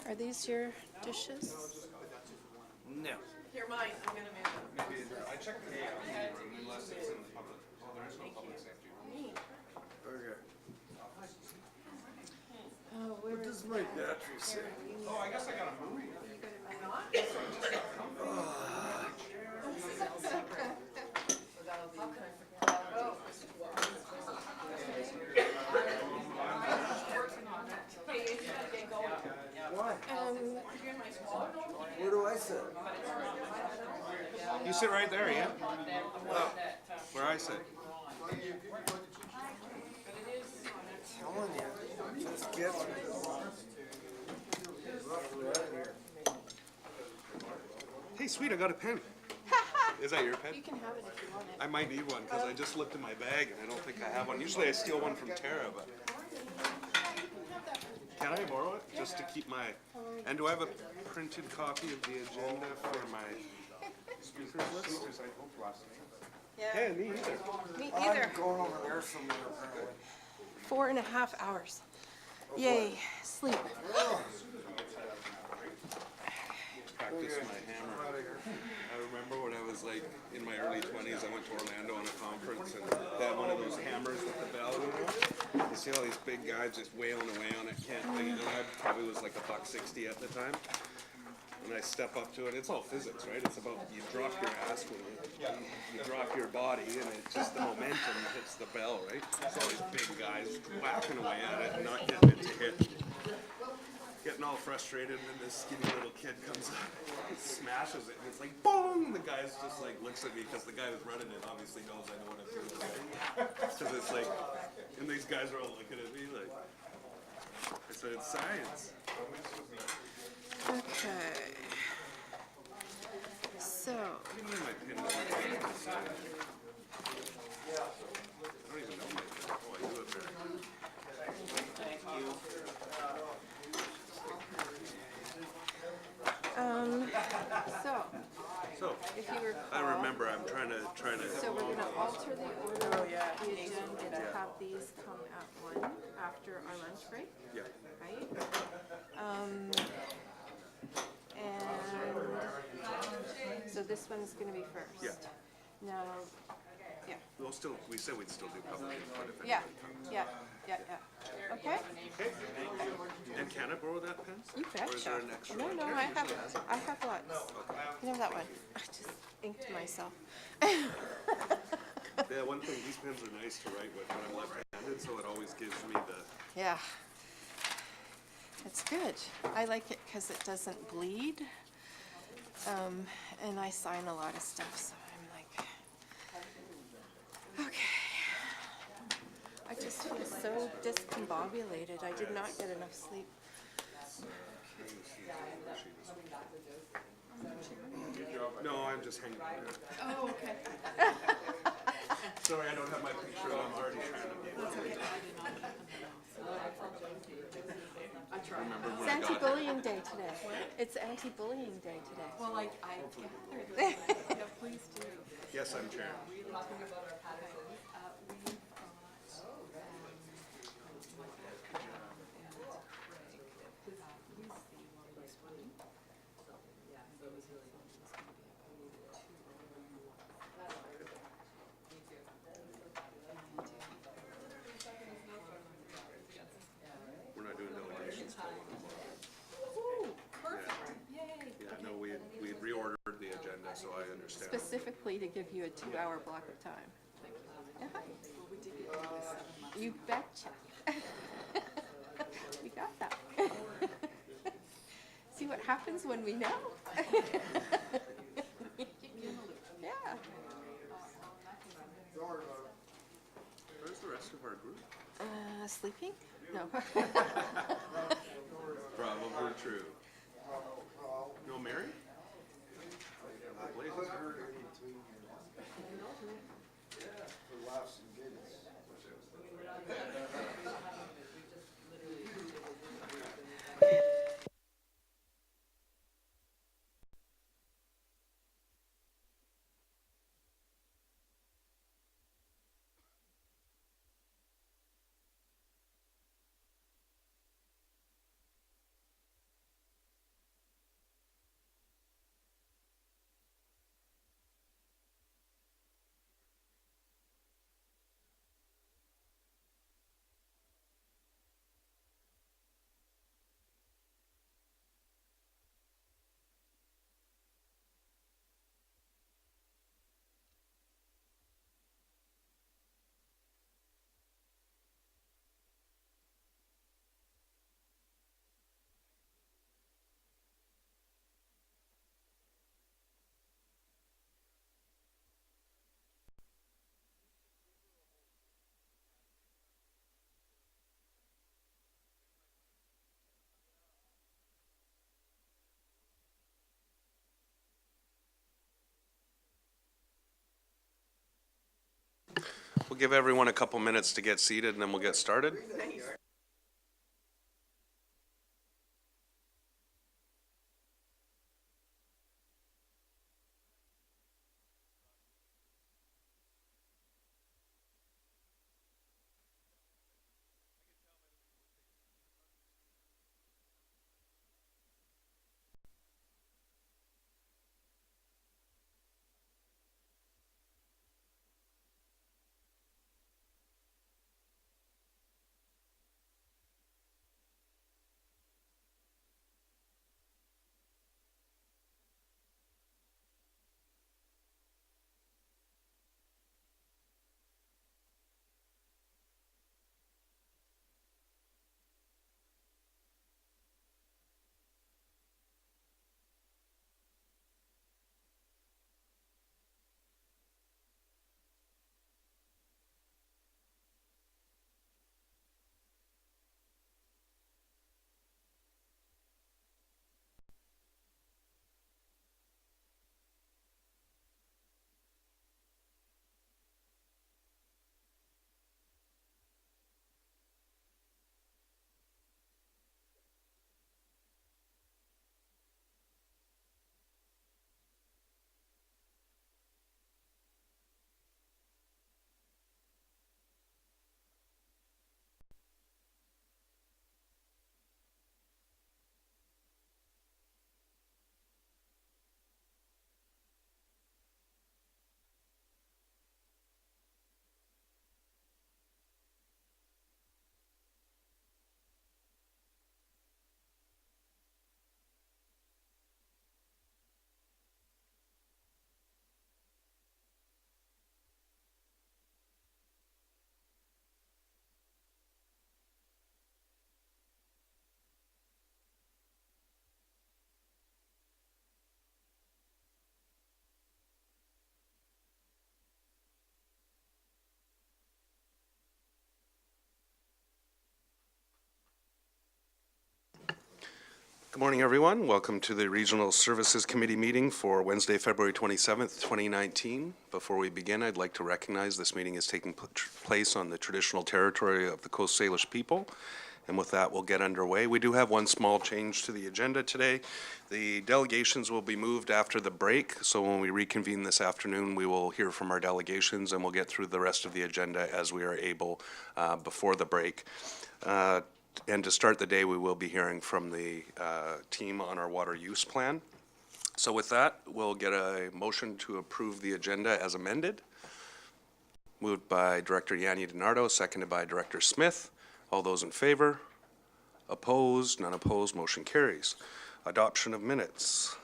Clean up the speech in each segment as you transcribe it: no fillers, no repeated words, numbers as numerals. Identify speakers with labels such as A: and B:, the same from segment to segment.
A: Are these your dishes?
B: No.
C: You're mine. I'm gonna move them.
B: Maybe I checked the room unless it's in the public. Oh, there is no public safety room.
D: Okay.
A: Oh, where
D: What
A: is
D: does my battery say?
B: Oh, I guess I got a movie.
D: Why?
A: um,
D: Where do I sit?
B: You sit right there, yeah? Oh, where I sit.
D: Telling you, just gets me. Rough around here.
B: Hey, sweet, I got a pen. Is that your pen?
A: you can have it if you want it.
B: I might need one because I just looked in my bag and I don't think I have one. Usually I steal one from Tara, but can I borrow it just to keep my? And do I have a printed copy of the agenda for my speakers list?
A: Yeah.
B: Hey, me either.
A: Me either.
D: I'm going over there somewhere apparently.
A: 4.5 hours. Yay, sleep.
B: Practice my hammer. I remember when I was like in my early 20s, I went to Orlando on a conference and they had one of those hammers with the bell, you know? You see all these big guys just wailing away on it, can't think, and I probably was like $1.60 at the time. And I step up to it, it's all physics, right? It's about you drop your ass when you drop your body and it's just the momentum hits the bell, right? It's all these big guys whacking away at it and not getting it to hit. Getting all frustrated, and then this skinny little kid comes up and smashes it, and it's like, boom! And the guy's just like, looks at me, because the guy who's running it obviously knows I know what I'm doing. Because it's like, and these guys are all looking at me like, I said, it's science.
A: Okay. So,
B: Give me my pin. I don't even know my pin. Oh, I do it there.
A: so, if you recall,
B: I remember, I'm trying to.
A: so we're gonna alter the order of the agenda to have these come at 1 after our lunch break,
B: Yeah.
A: right? And so this one's gonna be first.
B: Yeah.
A: Now, yeah,
B: We said we'd still do public input if
A: yeah,
B: anybody comes.
A: yeah. Okay?
B: Okay. And can I borrow that pen?
A: You
B: Or is there
A: betcha.
B: an extra
A: No,
B: one?
A: no,
B: Karen
A: I
B: usually
A: have
B: has it.
A: lots. You know that one? I just inked myself.
B: Yeah, one thing, these pens are nice to write with when I'm left-handed, so it always gives me the,
A: Yeah. It's good. I like it because it doesn't bleed. And I sign a lot of stuff, so I'm like, okay. I just feel so discombobulated. I did not get enough sleep.
B: no, I'm just hanging out there.
A: Oh, okay.
B: Sorry, I don't have my picture, I'm already trying to be. Remember
A: It's
B: when I got
A: anti-bullying day today. It's anti-bullying day today.
C: Well, I gathered. Yeah, please do.
B: Yes, I'm chair. We're not doing delegations till 1 o'clock.
C: Ooh, perfect. Yay.
B: Yeah, no, we reordered the agenda, so I understand.
A: Specifically to give you a 2-hour block of time. Uh-huh. You betcha. We got that. See what happens when we know? Yeah.
B: Where's the rest of our group?
A: Sleeping? No.
B: Probably true. No, Mary? Blazes.
D: For laughs and giggles.
B: give everyone a couple minutes to get seated and then we'll get started. Good morning, everyone. Welcome to the Regional Services Committee meeting for Wednesday, February 27th, 2019. Before we begin, I'd like to recognize this meeting is taking place on the traditional territory of the Coast Salish people. And with that, we'll get underway. We do have one small change to the agenda today. The delegations will be moved after the break. So when we reconvene this afternoon, we will hear from our delegations and we'll get through the rest of the agenda as we are able before the break. And to start the day, we will be hearing from the team on our water use plan. So with that, we'll get a motion to approve the agenda as amended. Moved by Director Yanni DiNardo, seconded by Director Smith. All those in favor? Opposed? None opposed. Motion carries. Adoption of minutes.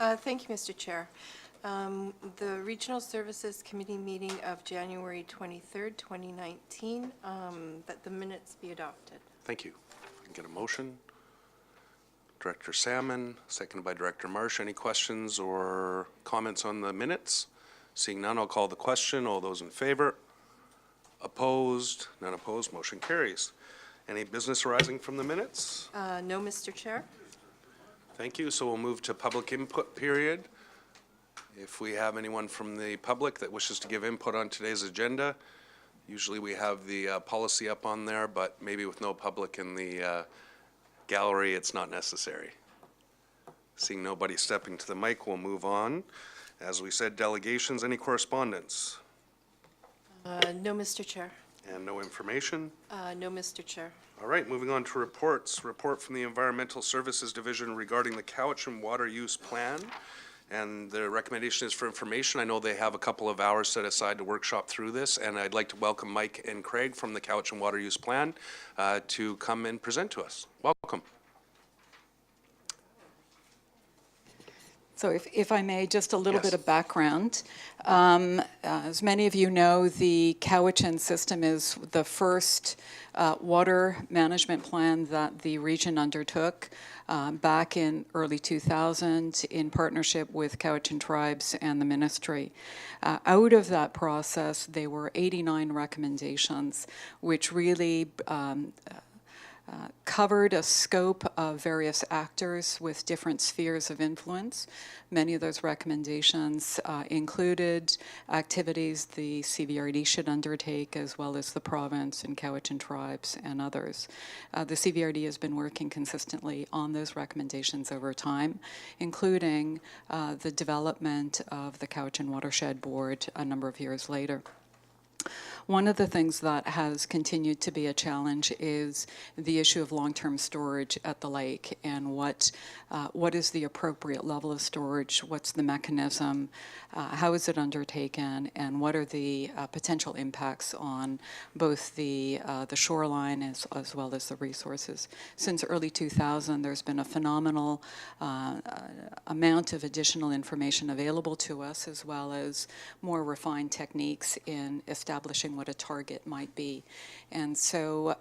A: Thank you, Mr. Chair. The Regional Services Committee meeting of January 23rd, 2019, that the minutes be adopted.
B: Thank you. I can get a motion. Director Salmon, seconded by Director Marsh. Any questions or comments on the minutes? Seeing none, I'll call the question. All those in favor? Opposed? None opposed. Motion carries. Any business arising from the minutes?
A: No, Mr. Chair.
B: Thank you. So we'll move to public input period. If we have anyone from the public that wishes to give input on today's agenda, usually we have the policy up on there, but maybe with no public in the gallery, it's not necessary. Seeing nobody stepping to the mic, we'll move on. As we said, delegations, any correspondence?
A: No, Mr. Chair.
B: And no information?
A: No, Mr. Chair.
B: All right, moving on to reports. Report from the Environmental Services Division regarding the Cowichan Water Use Plan. And the recommendation is for information. I know they have a couple of hours set aside to workshop through this, and I'd like to welcome Mike and Craig from the Cowichan Water Use Plan to come and present to us. Welcome.
E: So if I may, just a little
B: Yes.
E: bit of background. As many of you know, the Cowichan system is the first water management plan that the region undertook back in early 2000 in partnership with Cowichan tribes and the ministry. Out of that process, there were 89 recommendations, which really covered a scope of various actors with different spheres of influence. Many of those recommendations included activities the CVRD should undertake, as well as the province and Cowichan tribes and others. The CVRD has been working consistently on those recommendations over time, including the development of the Cowichan Watershed Board a number of years later. One of the things that has continued to be a challenge is the issue of long-term storage at the lake, and what is the appropriate level of storage, what's the mechanism, how is it undertaken, and what are the potential impacts on both the shoreline as well as the resources. Since early 2000, there's been a phenomenal amount of additional information available to us, as well as more refined techniques in establishing what a target might be. And so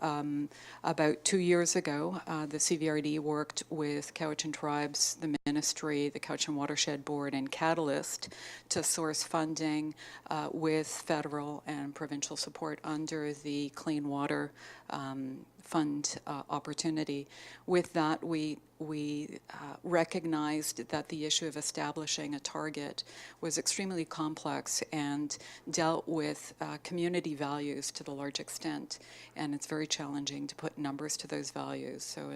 E: about 2 years ago, the CVRD worked with Cowichan Tribes, the Ministry, the Cowichan Watershed Board, and Catalyst to source funding with federal and provincial support under the Clean Water Fund opportunity. With that, we recognized that the issue of establishing a target was extremely complex and dealt with community values to the large extent, and it's very challenging to put numbers to those values. So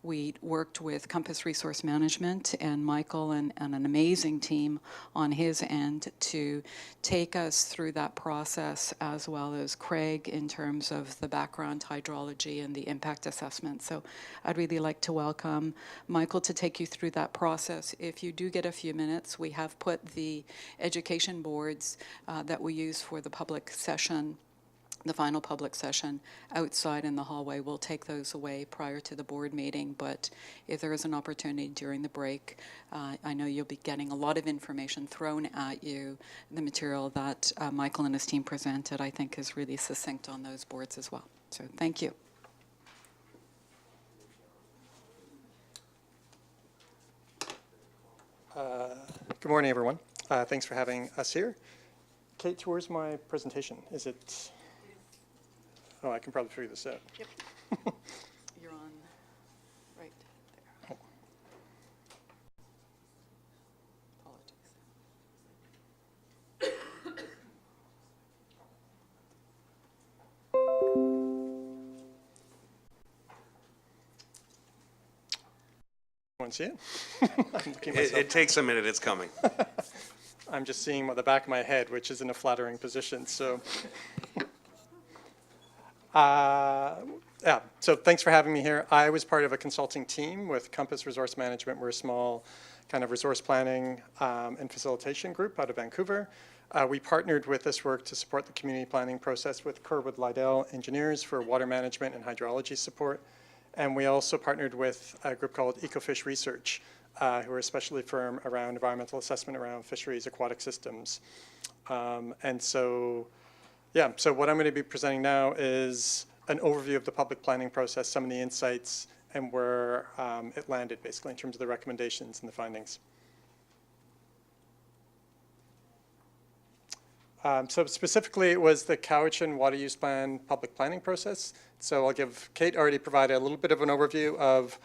E: we worked with Compass Resource Management and Michael and an amazing team on his end to take us through that process, as well as Craig in terms of the background hydrology and the impact assessment. So I'd really like to welcome Michael to take you through that process. If you do get a few minutes, we have put the education boards that we use for the public session, the final public session, outside in the hallway. We'll take those away prior to the board meeting, but if there is an opportunity during the break, I know you'll be getting a lot of information thrown at you. The material that Michael and his team presented, I think, is really succinct on those boards as well. So thank you.
F: Good morning, everyone. Thanks for having us here. Kate, where's my presentation? Is it? Oh, I can probably figure this out.
E: Yep. You're on right there. Apologies.
F: Want to see it? I'm looking myself.
B: It takes a minute, it's coming.
F: I'm just seeing the back of my head, which is in a flattering position. So, yeah. So thanks for having me here. I was part of a consulting team with Compass Resource Management. We're a small kind of resource planning and facilitation group out of Vancouver. We partnered with this work to support the community planning process with Kerwood Lydell engineers for water management and hydrology support. And we also partnered with a group called Ecofish Research, who are a specialty firm around environmental assessment around fisheries, aquatic systems. And so, yeah, so what I'm going to be presenting now is an overview of the public planning process, some of the insights, and where it landed, basically, in terms of the recommendations and the findings. So specifically, it was the Cowichan Water Use Plan public planning process. So I'll give, Kate already provided a little bit of an overview of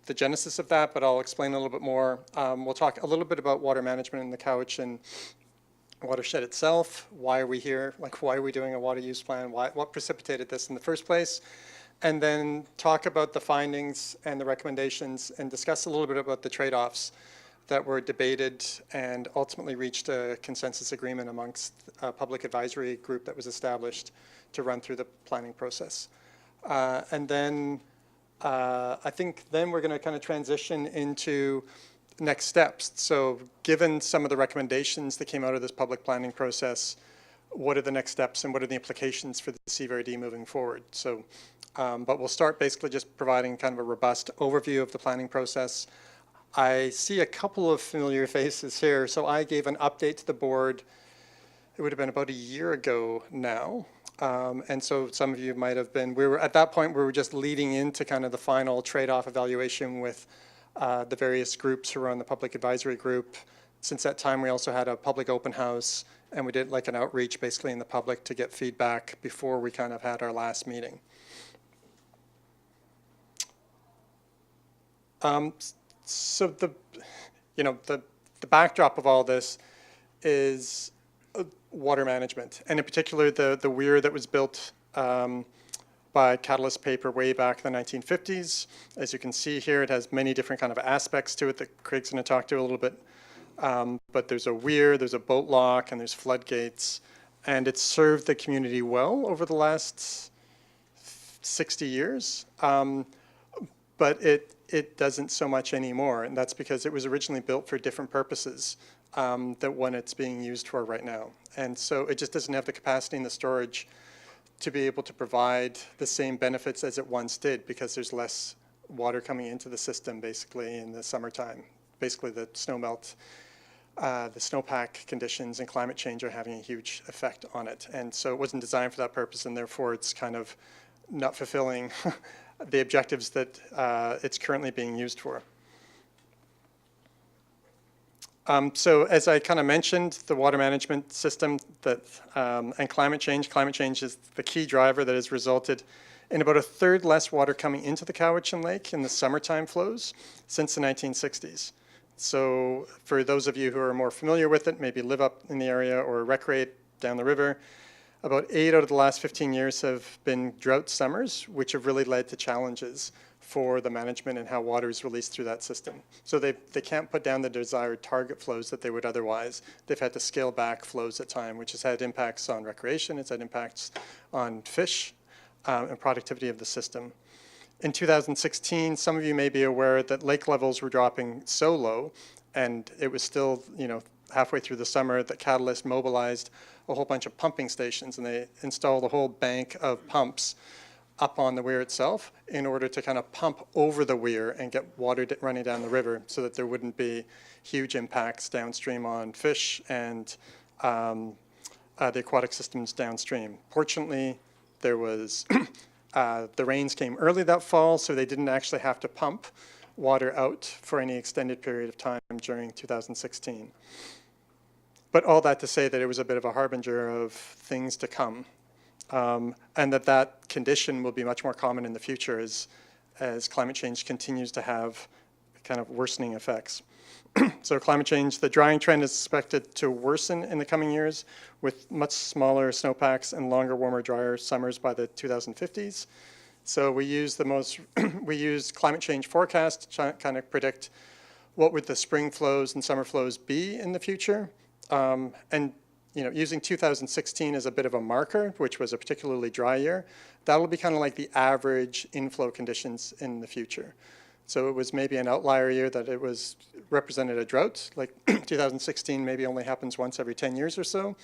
F: the genesis of that, but I'll explain a little bit more. We'll talk a little bit about water management in the Cowichan watershed itself. Why are we here? Like, why are we doing a water use plan? What precipitated this in the first place? And then talk about the findings and the recommendations and discuss a little bit about the trade-offs that were debated and ultimately reached a consensus agreement amongst a public advisory group that was established to run through the planning process. And then I think then we're going to kind of transition into next steps. So given some of the recommendations that came out of this public planning process, what are the next steps and what are the implications for the CVRD moving forward? So, but we'll start basically just providing kind of a robust overview of the planning process. I see a couple of familiar faces here. So I gave an update to the board, it would have been about a year ago now. And so some of you might have been, at that point, we were just leading into kind of the final trade-off evaluation with the various groups who were on the public advisory group. Since that time, we also had a public open house, and we did like an outreach basically in the public to get feedback before we kind of had our last meeting. So the backdrop of all this is water management, and in particular the weir that was built by Catalyst Paper way back in the 1950s. As you can see here, it has many different kind of aspects to it that Craig's going to talk to a little bit. But there's a weir, there's a boat lock, and there's floodgates, and it's served the community well over the last 60 years. But it doesn't so much anymore, and that's because it was originally built for different purposes than what it's being used for right now. And so it just doesn't have the capacity and the storage to be able to provide the same benefits as it once did, because there's less water coming into the system basically in the summertime. Basically the snowmelt, the snowpack conditions and climate change are having a huge effect on it. And so it wasn't designed for that purpose, and therefore it's kind of not fulfilling the objectives that it's currently being used for. So as I kind of mentioned, the water management system and climate change is the key driver that has resulted in about a third less water coming into the Cowichan Lake in the summertime flows since the 1960s. So for those of you who are more familiar with it, maybe live up in the area or recreate down the river, about 8 out of the last 15 years have been drought summers, which have really led to challenges for the management and how water is released through that system. So they can't put down the desired target flows that they would otherwise. They've had to scale back flows at time, which has had impacts on recreation, it's had impacts on fish and productivity of the system. In 2016, some of you may be aware that lake levels were dropping so low, and it was still, halfway through the summer that Catalyst mobilized a whole bunch of pumping stations, and they installed a whole bank of pumps up on the weir itself in order to kind of pump over the weir and get water running down the river so that there wouldn't be huge impacts downstream on fish and the aquatic systems downstream. Fortunately, there was the rains came early that fall, so they didn't actually have to pump water out for any extended period of time during 2016. But all that to say that it was a bit of a harbinger of things to come. And that condition will be much more common in the future as climate change continues to have kind of worsening effects. So climate change, the drying trend is expected to worsen in the coming years with much smaller snowpacks and longer, warmer, drier summers by the 2050s. So we use climate change forecast to kind of predict what would the spring flows and summer flows be in the future. And using 2016 as a bit of a marker, which was a particularly dry year, that'll be kind of like the average inflow conditions in the future. So it was maybe an outlier year that it was represented a drought, like 2016 maybe only happens once every 10 years or so.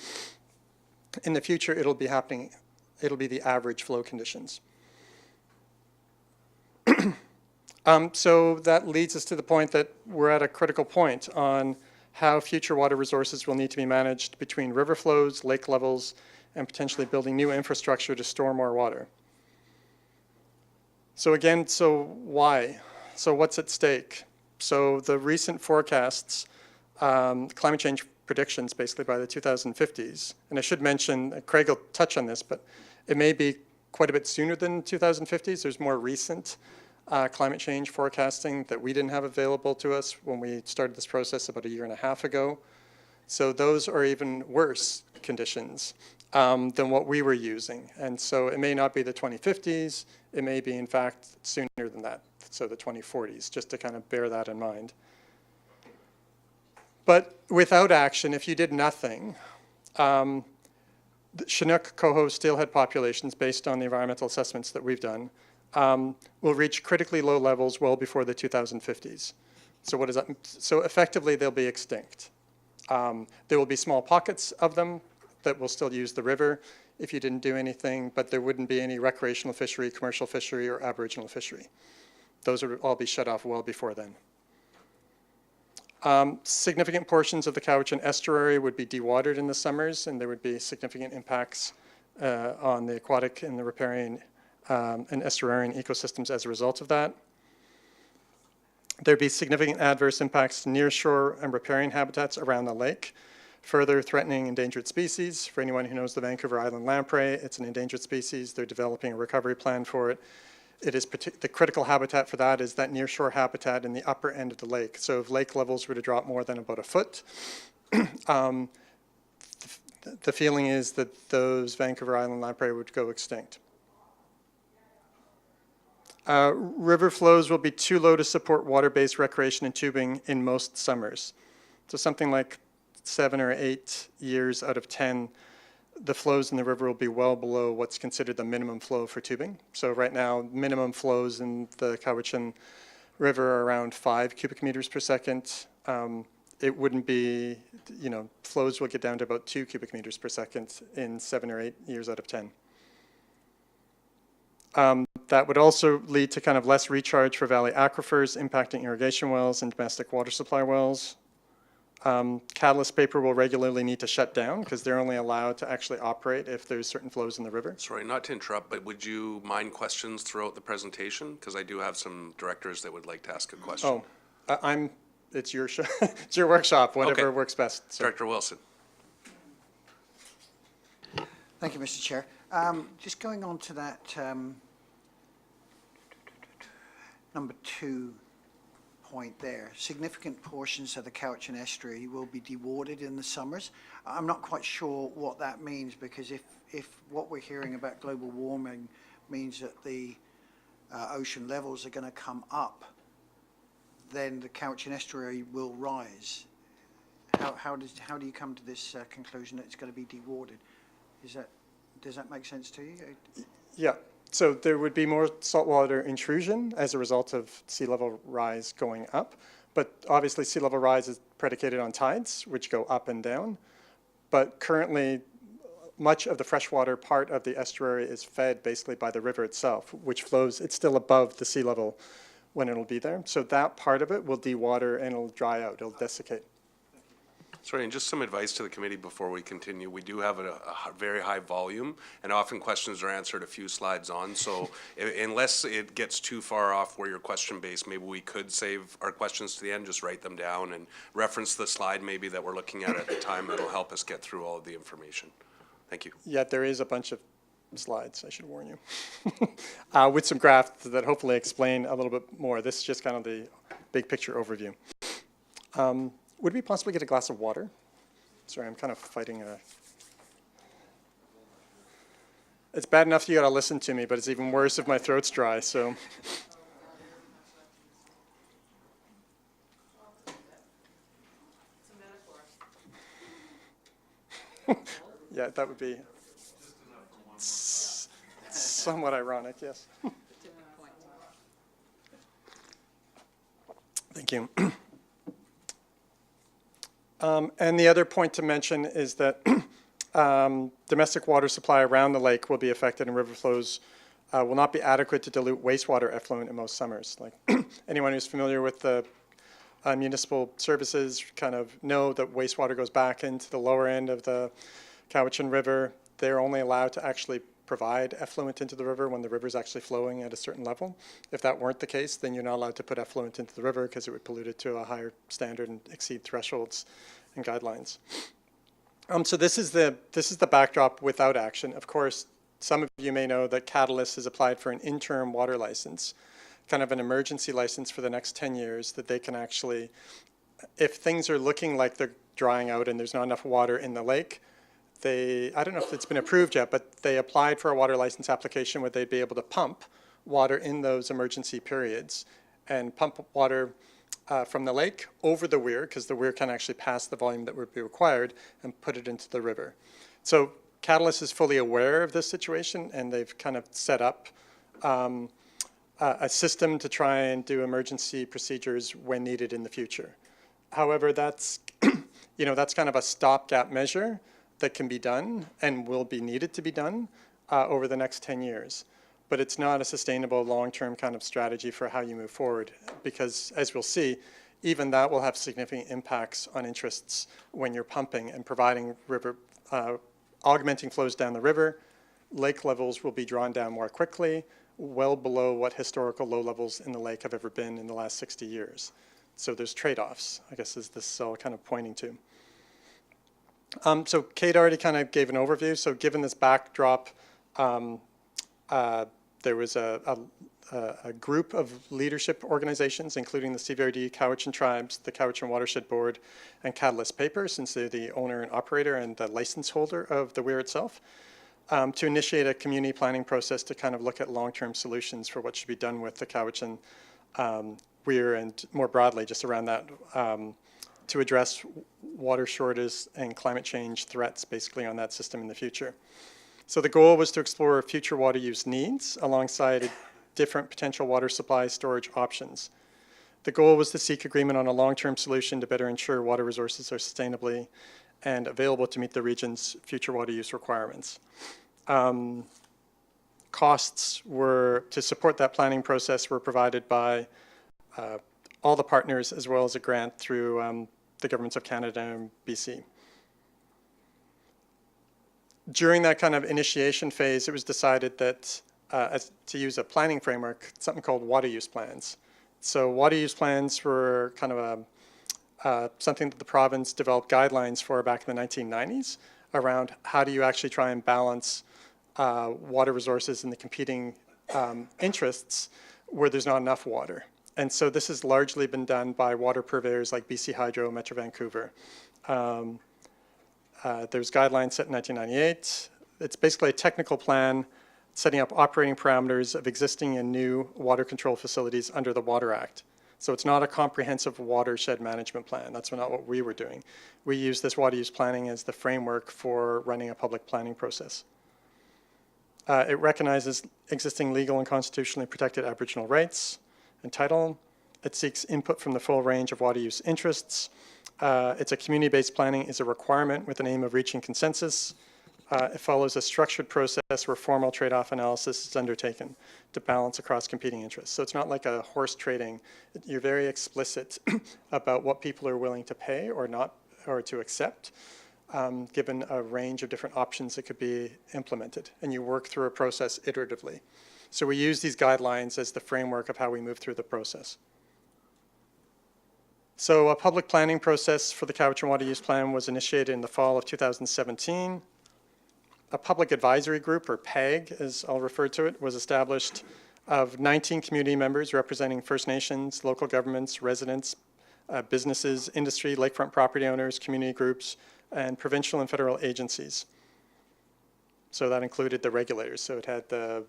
F: In the future, it'll be the average flow conditions. So that leads us to the point that we're at a critical point on how future water resources will need to be managed between river flows, lake levels, and potentially building new infrastructure to store more water. So again, why? So what's at stake? So the recent forecasts, climate change predictions basically by the 2050s, and I should mention, Craig will touch on this, but it may be quite a bit sooner than 2050s. There's more recent climate change forecasting that we didn't have available to us when we started this process about 1.5 years ago. So those are even worse conditions than what we were using. And so it may not be the 2050s, it may be in fact sooner than that, so the 2040s, just to kind of bear that in mind. But without action, if you did nothing, the Chinook, Coho, steelhead populations, based on the environmental assessments that we've done, will reach critically low levels well before the 2050s. So what does that mean? So effectively, they'll be extinct. There will be small pockets of them that will still use the river if you didn't do anything, but there wouldn't be any recreational fishery, commercial fishery, or aboriginal fishery. Those would all be shut off well before then. Significant portions of the Cowichan estuary would be dewatered in the summers, and there would be significant impacts on the aquatic and the riparian and estuarine ecosystems as a result of that. There'd be significant adverse impacts to nearshore and riparian habitats around the lake, further threatening endangered species. For anyone who knows the Vancouver Island lamprey, it's an endangered species. They're developing a recovery plan for it. It is the critical habitat for that is that nearshore habitat in the upper end of the lake. So if lake levels were to drop more than about a foot, the feeling is that those Vancouver Island lamprey would go extinct. River flows will be too low to support water-based recreation and tubing in most summers. So something like 7 or 8 years out of 10, the flows in the river will be well below what's considered the minimum flow for tubing. So right now, minimum flows in the Cowichan River are around 5 cubic meters per second. It wouldn't be, flows will get down to about 2 cubic meters per second in 7 or 8 years out of 10. That would also lead to kind of less recharge for valley aquifers, impacting irrigation wells and domestic water supply wells. Catalyst paper will regularly need to shut down because they're only allowed to actually operate if there's certain flows in the river.
G: Sorry, not to interrupt, but would you mind questions throughout the presentation? Because I do have some directors that would like to ask a question.
F: Oh, it's your show, it's your workshop, whatever
G: Okay.
F: works best. So.
G: Director Wilson.
D: Thank you, Mr. Chair. Just going on to that number 2 point there, significant portions of the Cowichan estuary will be dewatering in the summers. I'm not quite sure what that means, because if what we're hearing about global warming means that the ocean levels are going to come up, then the Cowichan estuary will rise. How do you come to this conclusion that it's going to be dewatered? Does that make sense to you?
F: Yeah, so there would be more saltwater intrusion as a result of sea level rise going up, but obviously sea level rise is predicated on tides, which go up and down. But currently, much of the freshwater part of the estuary is fed basically by the river itself, which flows, it's still above the sea level when it'll be there. So that part of it will dewater and it'll dry out, it'll desiccate.
G: Sorry, and just some advice to the committee before we continue. We do have a very high volume, and often questions are answered a few slides on. So unless it gets too far off where your question base, maybe we could save our questions to the end, just write them down and reference the slide maybe that we're looking at the time. That'll help us get through all of the information. Thank you.
F: Yeah, there is a bunch of slides, I should warn you, with some graphs that hopefully explain a little bit more. This is just kind of the big picture overview. Would we possibly get a glass of water? Sorry, I'm kind of fighting a... It's bad enough you gotta listen to me, but it's even worse if my throat's dry, so... Yeah, that would be somewhat ironic, yes. Thank you. And the other point to mention is that domestic water supply around the lake will be affected, and river flows will not be adequate to dilute wastewater effluent in most summers. Like anyone who's familiar with the municipal services kind of know that wastewater goes back into the lower end of the Cowichan River. They're only allowed to actually provide effluent into the river when the river is actually flowing at a certain level. If that weren't the case, then you're not allowed to put effluent into the river because it would pollute it to a higher standard and exceed thresholds and guidelines. So this is the backdrop without action. Of course, some of you may know that Catalyst has applied for an interim water license, kind of an emergency license for the next 10 years that they can actually, if things are looking like they're drying out and there's not enough water in the lake, I don't know if it's been approved yet, but they applied for a water license application where they'd be able to pump water in those emergency periods and pump water from the lake over the weir, because the weir can actually pass the volume that would be required, and put it into the river. So Catalyst is fully aware of this situation, and they've kind of set up a system to try and do emergency procedures when needed in the future. However, that's, that's kind of a stopgap measure that can be done and will be needed to be done over the next 10 years. But it's not a sustainable long-term kind of strategy for how you move forward, because as we'll see, even that will have significant impacts on interests when you're pumping and providing river, augmenting flows down the river. Lake levels will be drawn down more quickly, well below what historical low levels in the lake have ever been in the last 60 years. So there's trade-offs, I guess, is this all kind of pointing to. So Kate already kind of gave an overview. So given this backdrop, there was a a group of leadership organizations, including the CVRD, Cowichan Tribes, the Cowichan Watershed Board, and Catalyst Paper, since they're the owner and operator and the license holder of the weir itself, to initiate a community planning process to kind of look at long-term solutions for what should be done with the Cowichan weir and more broadly just around that to address water shortages and climate change threats basically on that system in the future. So the goal was to explore future water use needs alongside different potential water supply storage options. The goal was to seek agreement on a long-term solution to better ensure water resources are sustainably and available to meet the region's future water use requirements. Costs were, to support that planning process, were provided by all the partners as well as a grant through the governments of Canada and BC. During that kind of initiation phase, it was decided that to use a planning framework, something called water use plans. So water use plans were kind of something that the province developed guidelines for back in the 1990s around how do you actually try and balance water resources and the competing interests where there's not enough water. And so this has largely been done by water purveyors like BC Hydro, Metro Vancouver. There's guidelines set in 1998. It's basically a technical plan setting up operating parameters of existing and new water control facilities under the Water Act. So it's not a comprehensive watershed management plan. That's not what we were doing. We use this water use planning as the framework for running a public planning process. It recognizes existing legal and constitutionally protected Aboriginal rights and title. It seeks input from the full range of water use interests. It's a community-based planning is a requirement with the aim of reaching consensus. It follows a structured process where formal trade-off analysis is undertaken to balance across competing interests. So it's not like a horse trading. You're very explicit about what people are willing to pay or not, or to accept, given a range of different options that could be implemented. And you work through a process iteratively. So we use these guidelines as the framework of how we move through the process. So a public planning process for the Cowichan Water Use Plan was initiated in the fall of 2017. A public advisory group, or PAG, as I'll refer to it, was established of 19 community members representing First Nations, local governments, residents, businesses, industry, lakefront property owners, community groups, and provincial and federal agencies. So that included the regulators. So it had the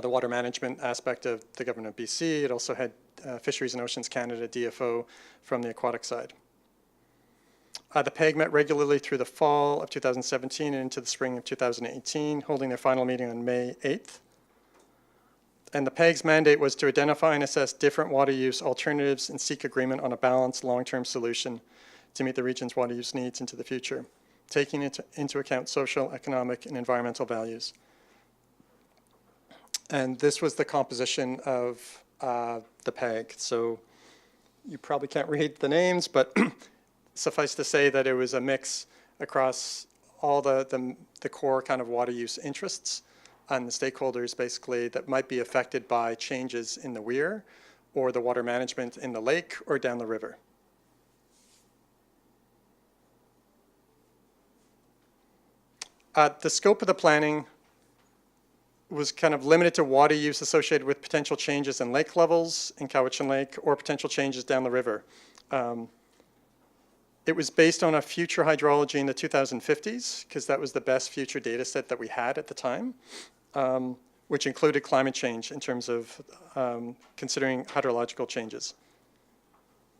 F: water management aspect of the government of BC. It also had Fisheries and Oceans Canada, DFO, from the aquatic side. The PAG met regularly through the fall of 2017 and into the spring of 2018, holding their final meeting on May 8th. And the PAG's mandate was to identify and assess different water use alternatives and seek agreement on a balanced long-term solution to meet the region's water use needs into the future, taking into account social, economic, and environmental values. And this was the composition of the PAG. So you probably can't read the names, but suffice to say that it was a mix across all the core kind of water use interests and the stakeholders basically that might be affected by changes in the weir or the water management in the lake or down the river. The scope of the planning was kind of limited to water use associated with potential changes in lake levels in Cowichan Lake or potential changes down the river. It was based on a future hydrology in the 2050s, because that was the best future data set that we had at the time, which included climate change in terms of considering hydrological changes.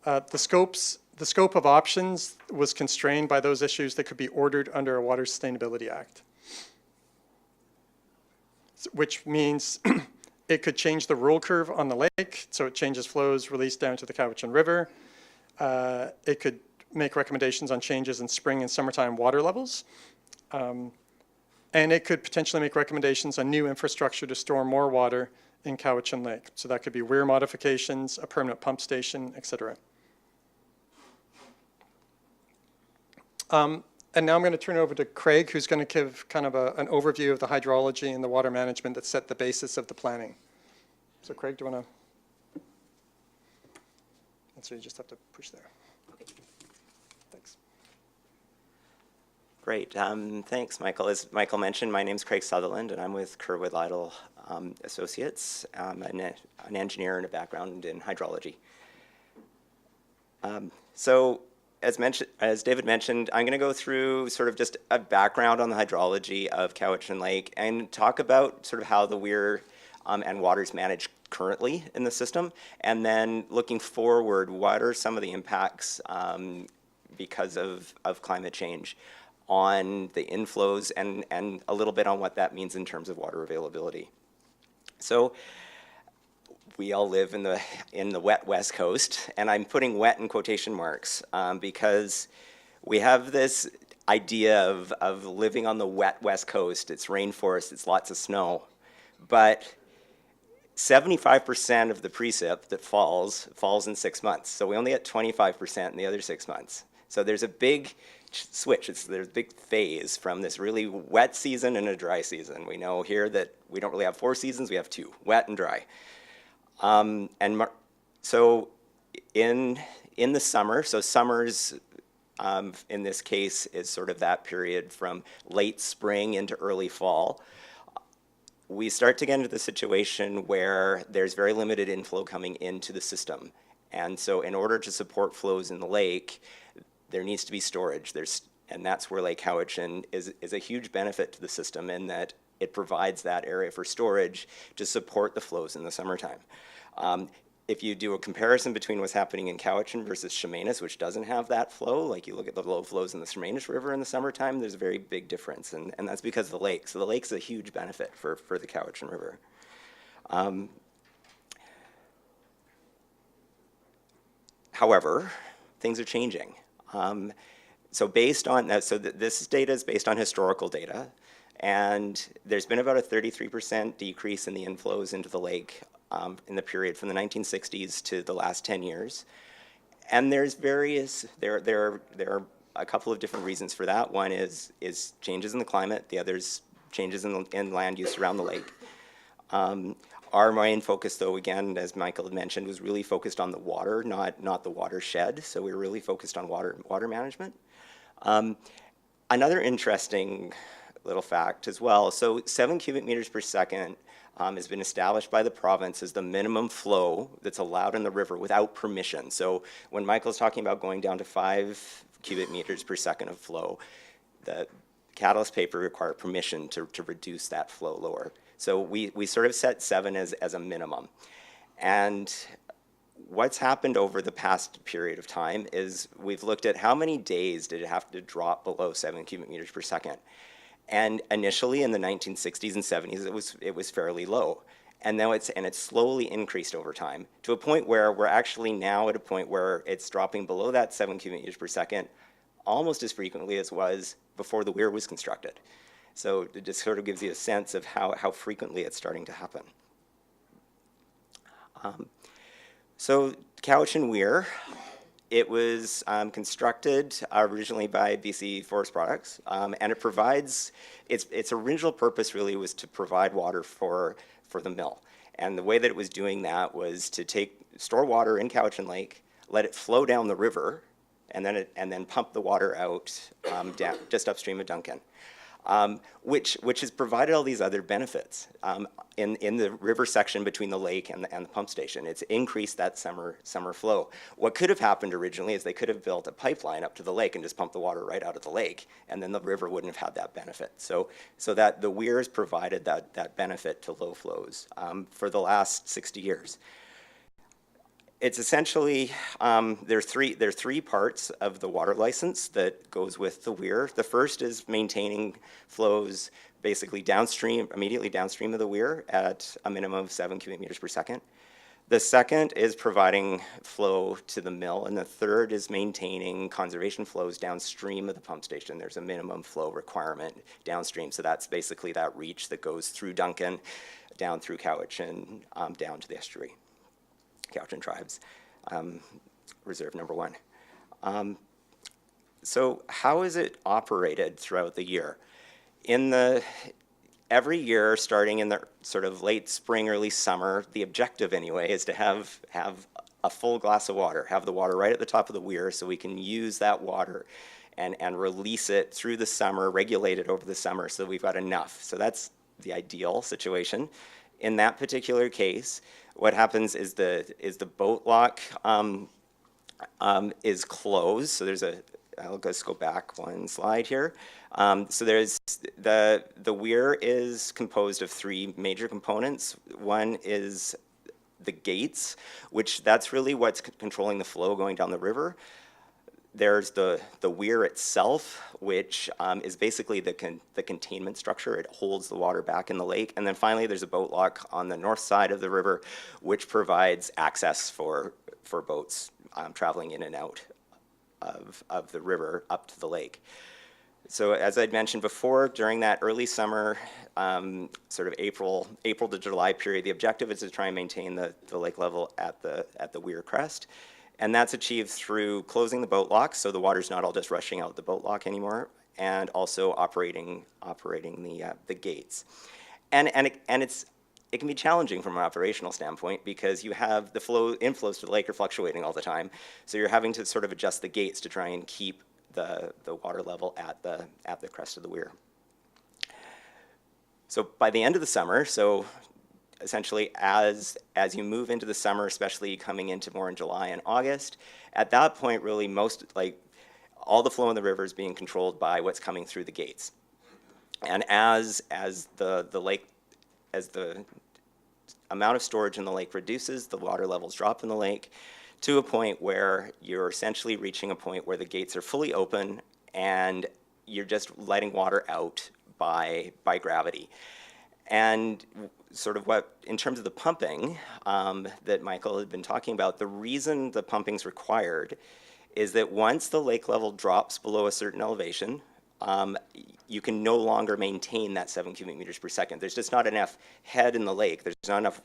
F: The scope of options was constrained by those issues that could be ordered under a Water Sustainability Act, which means it could change the roll curve on the lake, so it changes flows released down to the Cowichan River. It could make recommendations on changes in spring and summertime water levels. And it could potentially make recommendations on new infrastructure to store more water in Cowichan Lake. So that could be weir modifications, a permanent pump station, et cetera. And now I'm going to turn it over to Craig, who's going to give kind of an overview of the hydrology and the water management that set the basis of the planning. So Craig, do you want to? And so you just have to push there. Thanks.
H: Great. Thanks, Michael. As Michael mentioned, my name's Craig Sutherland, and I'm with Kerwood Lytle Associates, an engineer and a background in hydrology. So as David mentioned, I'm going to go through sort of just a background on the hydrology of Cowichan Lake and talk about sort of how the Weir and water's managed currently in the system, and then looking forward, what are some of the impacts because of climate change on the inflows, and a little bit on what that means in terms of water availability. So we all live in the wet West Coast, and I'm putting wet in quotation marks because we have this idea of living on the wet West Coast. It's rainforest, it's lots of snow, but 75% of the precip that falls in 6 months. So we only get 25% in the other 6 months. So there's a big switch. There's a big phase from this really wet season and a dry season. We know here that we don't really have 4 seasons, we have 2, wet and dry. So in the summer, so summers in this case is sort of that period from late spring into early fall. We start to get into the situation where there's very limited inflow coming into the system. And so in order to support flows in the lake, there needs to be storage. And that's where Lake Cowichan is a huge benefit to the system in that it provides that area for storage to support the flows in the summertime. If you do a comparison between what's happening in Cowichan versus Chemainus, which doesn't have that flow, like you look at the low flows in the Chemainus River in the summertime, there's a very big difference, and that's because of the lake. So the lake's a huge benefit for the Cowichan River. However, things are changing. So based on that, this data is based on historical data, and there's been about a 33% decrease in the inflows into the lake in the period from the 1960s to the last 10 years. And there are a couple of different reasons for that. One is changes in the climate. The other is changes in land use around the lake. Our main focus, though, again, as Michael had mentioned, was really focused on the water, not the watershed. So we were really focused on water management. Another interesting little fact as well. So 7 cubic meters per second has been established by the province as the minimum flow that's allowed in the river without permission. So when Michael's talking about going down to 5 cubic meters per second of flow, the catalyst paper required permission to reduce that flow lower. So we sort of set 7 as a minimum. And what's happened over the past period of time is we've looked at how many days did it have to drop below 7 cubic meters per second. And initially in the 1960s and 70s, it was fairly low. And now it's slowly increased over time to a point where we're actually now at a point where it's dropping below that 7 cubic meters per second almost as frequently as it was before the Weir was constructed. So it just sort of gives you a sense of how frequently it's starting to happen. So Cowichan Weir, it was constructed originally by BC Forest Products, and it provides, its original purpose really was to provide water for the mill. And the way that it was doing that was to store water in Cowichan Lake, let it flow down the river, and then pump the water out down, just upstream of Duncan. Which has provided all these other benefits in the river section between the lake and the pump station. It's increased that summer flow. What could have happened originally is they could have built a pipeline up to the lake and just pumped the water right out of the lake, and then the river wouldn't have had that benefit. So that the Weir has provided that benefit to low flows for the last 60 years. It's essentially, there are three parts of the water license that goes with the Weir. The first is maintaining flows basically downstream, immediately downstream of the Weir at a minimum of 7 cubic meters per second. The second is providing flow to the mill, and the third is maintaining conservation flows downstream of the pump station. There's a minimum flow requirement downstream, so that's basically that reach that goes through Duncan, down through Cowichan, down to the estuary. Cowichan Tribes, Reserve number 1. So how is it operated throughout the year? Every year, starting in the sort of late spring, early summer, the objective anyway is to have a full glass of water, have the water right at the top of the Weir so we can use that water and release it through the summer, regulate it over the summer so we've got enough. So that's the ideal situation. in that particular case, what happens is the boat lock is closed. So I'll just go back one slide here. So there's the weir is composed of three major components. One is the gates, which that's really what's controlling the flow going down the river. There's the weir itself, which is basically the containment structure. It holds the water back in the lake. And then finally, there's a boat lock on the north side of the river, which provides access for boats traveling in and out of the river up to the lake. So as I'd mentioned before, during that early summer, sort of April to July period, the objective is to try and maintain the lake level at the weir crest. And that's achieved through closing the boat lock, so the water's not all just rushing out the boat lock anymore, and also operating the gates. And it can be challenging from an operational standpoint because you have the inflows to the lake are fluctuating all the time, so you're having to sort of adjust the gates to try and keep the water level at the crest of the weir. So by the end of the summer, so essentially as you move into the summer, especially coming into more in July and August, at that point really all the flow in the river is being controlled by what's coming through the gates. And as the amount of storage in the lake reduces, the water levels drop in the lake to a point where you're essentially reaching a point where the gates are fully open and you're just letting water out by gravity. And sort of in terms of the pumping that Michael had been talking about, the reason the pumping's required is that once the lake level drops below a certain elevation, you can no longer maintain that 7 cubic meters per second. There's just not enough head in the lake. There's not enough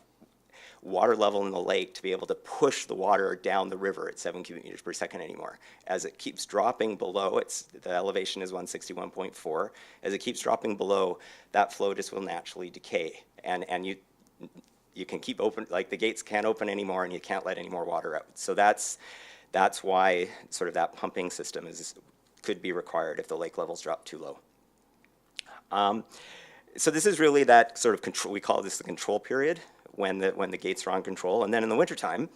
H: water level in the lake to be able to push the water down the river at 7 cubic meters per second anymore. As it keeps dropping below, the elevation is 161.4. As it keeps dropping below, that flow just will naturally decay. And you can keep open, like the gates can't open anymore and you can't let any more water out. So that's why sort of that pumping system could be required if the lake levels drop too low. So this is really that sort of control, we call this the control period, when the gates are on control. And then in the wintertime,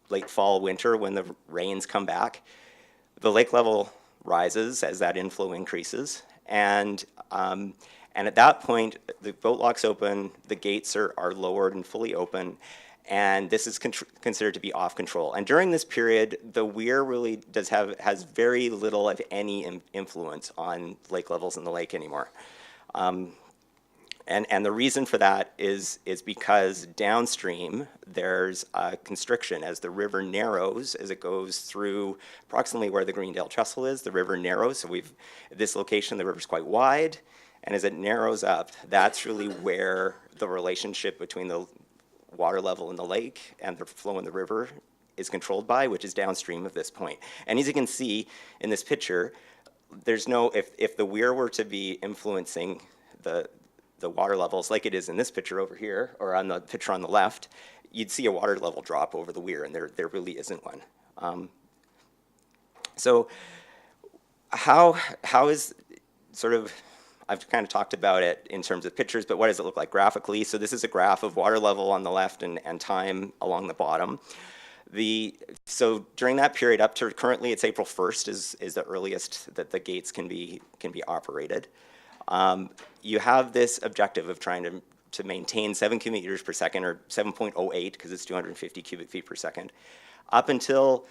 H: late fall, winter, when the rains come back, the lake level rises as that inflow increases. And at that point, the boat lock's open, the gates are lowered and fully open, and this is considered to be off control. And during this period, the weir really has very little, if any, influence on lake levels in the lake anymore. And the reason for that is because downstream there's a constriction as the river narrows, as it goes through approximately where the Greendale Trestle is. The river narrows, so at this location the river's quite wide, and as it narrows up, that's really where the relationship between the water level in the lake and the flow in the river is controlled by, which is downstream of this point. And as you can see in this picture, there's no, if the weir were to be influencing the water levels like it is in this picture over here, or on the picture on the left, you'd see a water level drop over the weir, and there really isn't one. So how is sort of, I've kind of talked about it in terms of pictures, but what does it look like graphically? So this is a graph of water level on the left and time along the bottom. So during that period up to currently it's April 1st is the earliest that the gates can be operated. You have this objective of trying to maintain 7 cubic meters per second, or 7.08 because it's 250 cubic feet per second, up until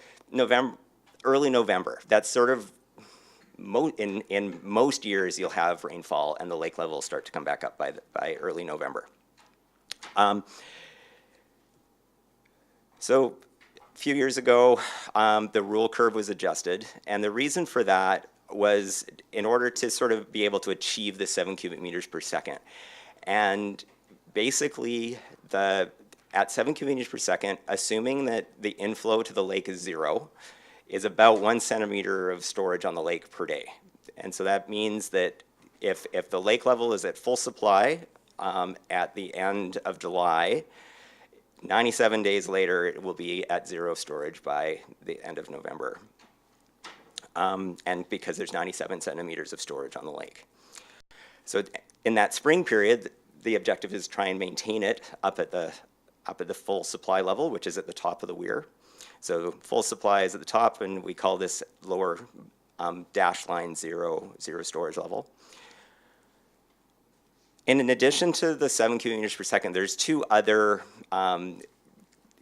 H: early November. That's sort of, in most years you'll have rainfall and the lake level will start to come back up by early November. So a few years ago, the rule curve was adjusted, and the reason for that was in order to sort of be able to achieve the 7 cubic meters per second. And basically, at 7 cubic meters per second, assuming that the inflow to the lake is 0, is about 1 centimeter of storage on the lake per day. And so that means that if the lake level is at full supply at the end of July, 97 days later, it will be at 0 storage by the end of November. And because there's 97 centimeters of storage on the lake. So in that spring period, the objective is try and maintain it up at the full supply level, which is at the top of the weir. So full supply is at the top, and we call this lower dash line zero storage level. And in addition to the 7 cubic meters per second, there's two other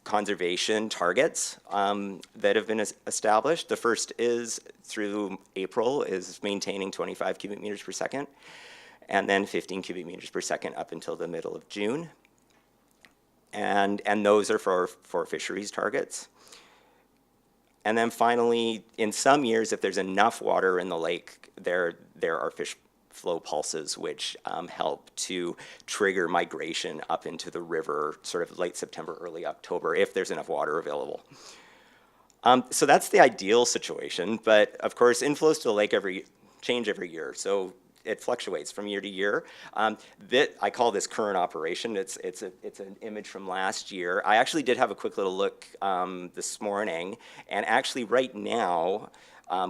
H: conservation targets that have been established. The first is through April is maintaining 25 cubic meters per second, and then 15 cubic meters per second up until the middle of June. And those are for fisheries targets. And then finally, in some years, if there's enough water in the lake, there are fish flow pulses which help to trigger migration up into the river sort of late September, early October, if there's enough water available. So that's the ideal situation, but of course, inflows to the lake change every year. So it fluctuates from year to year. I call this current operation. It's an image from last year. I actually did have a quick little look this morning, and actually right now,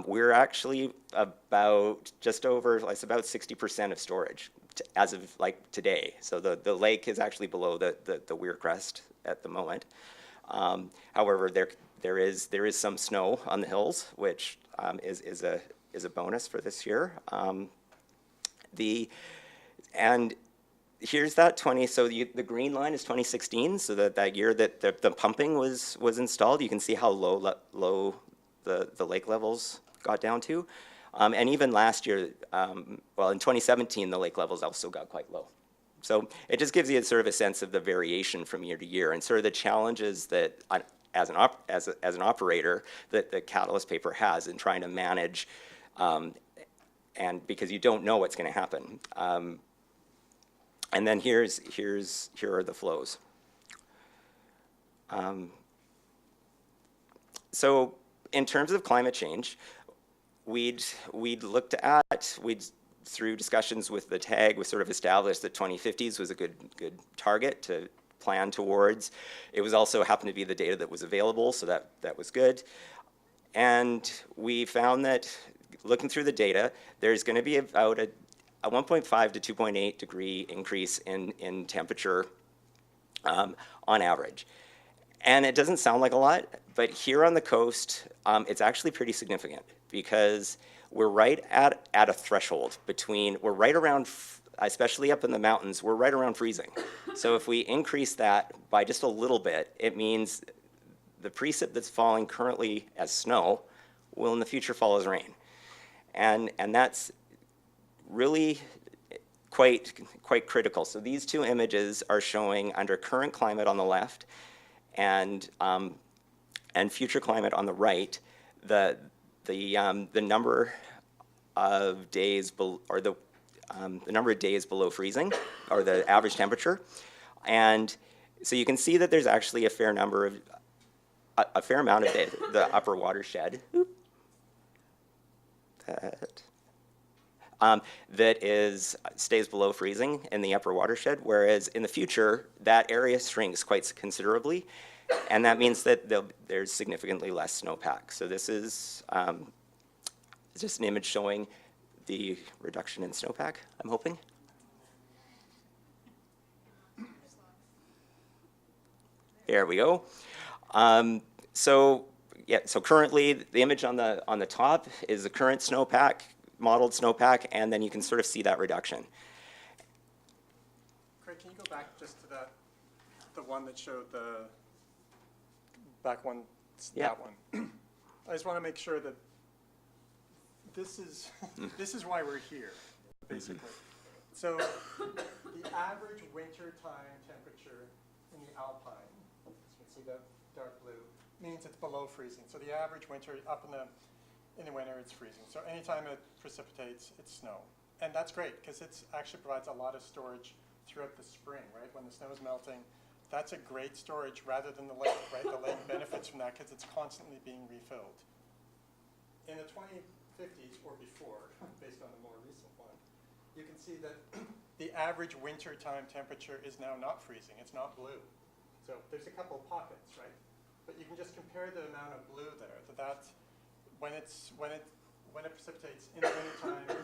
H: we're actually about just over, it's about 60% of storage as of like today. So the lake is actually below the weir crest at the moment. However, there is some snow on the hills, which is a bonus for this year. And here's that so the green line is 2016, so that year that the pumping was installed. You can see how low the lake levels got down to. And even last year, well, in 2017, the lake levels also got quite low. So it just gives you sort of a sense of the variation from year to year and sort of the challenges that as an operator that the Catalyst paper has in trying to manage and because you don't know what's going to happen. And then here are the flows. So in terms of climate change, we'd through discussions with the TAG, we sort of established that 2050s was a good target to plan towards. It was also happened to be the data that was available, so that was good. And we found that looking through the data, there's going to be about a 1.5 to 2.8 degree increase in temperature on average. And it doesn't sound like a lot, but here on the coast, it's actually pretty significant because we're right at a threshold we're right around, especially up in the mountains, we're right around freezing. So if we increase that by just a little bit, it means the precip that's falling currently as snow will in the future fall as rain. And that's really quite critical. So these two images are showing under current climate on the left and future climate on the right, the number of days the number of days below freezing, or the average temperature. And so you can see that there's actually a fair amount of days, the upper watershed. That stays below freezing in the upper watershed, whereas in the future, that area shrinks quite considerably, and that means that there's significantly less snowpack. So this is just an image showing the reduction in snowpack, I'm hoping. There we go. So currently the image on the top is the current snowpack, modeled snowpack, and then you can sort of see that reduction.
F: Craig, can you go back just to the one that showed the back one,
H: Yeah.
F: that one? I just want to make sure that this is why we're here, basically. So the average wintertime temperature in the Alpine, as you can see the dark blue, means it's below freezing. So the average winter up in the winter, it's freezing. So anytime it precipitates, it's snow. And that's great, because it actually provides a lot of storage throughout the spring, right? When the snow is melting, that's a great storage rather than the lake, right? The lake benefits from that because it's constantly being refilled. In the 2050s or before, based on the more recent one, you can see that the average wintertime temperature is now not freezing, it's not blue. So there's a couple of pockets, right? But you can just compare the amount of blue there, when it precipitates in the wintertime,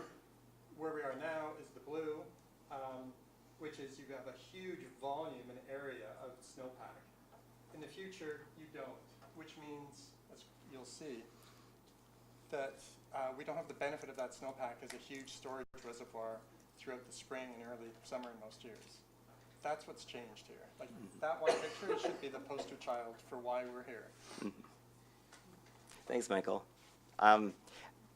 F: where we are now is the blue, which is you have a huge volume and area of snowpack. In the future, you don't, which means, as you'll see, that we don't have the benefit of that snowpack as a huge storage reservoir throughout the spring and early summer in most years. That's what's changed here. Like that one picture should be the poster child for why we're here.
H: Thanks, Michael.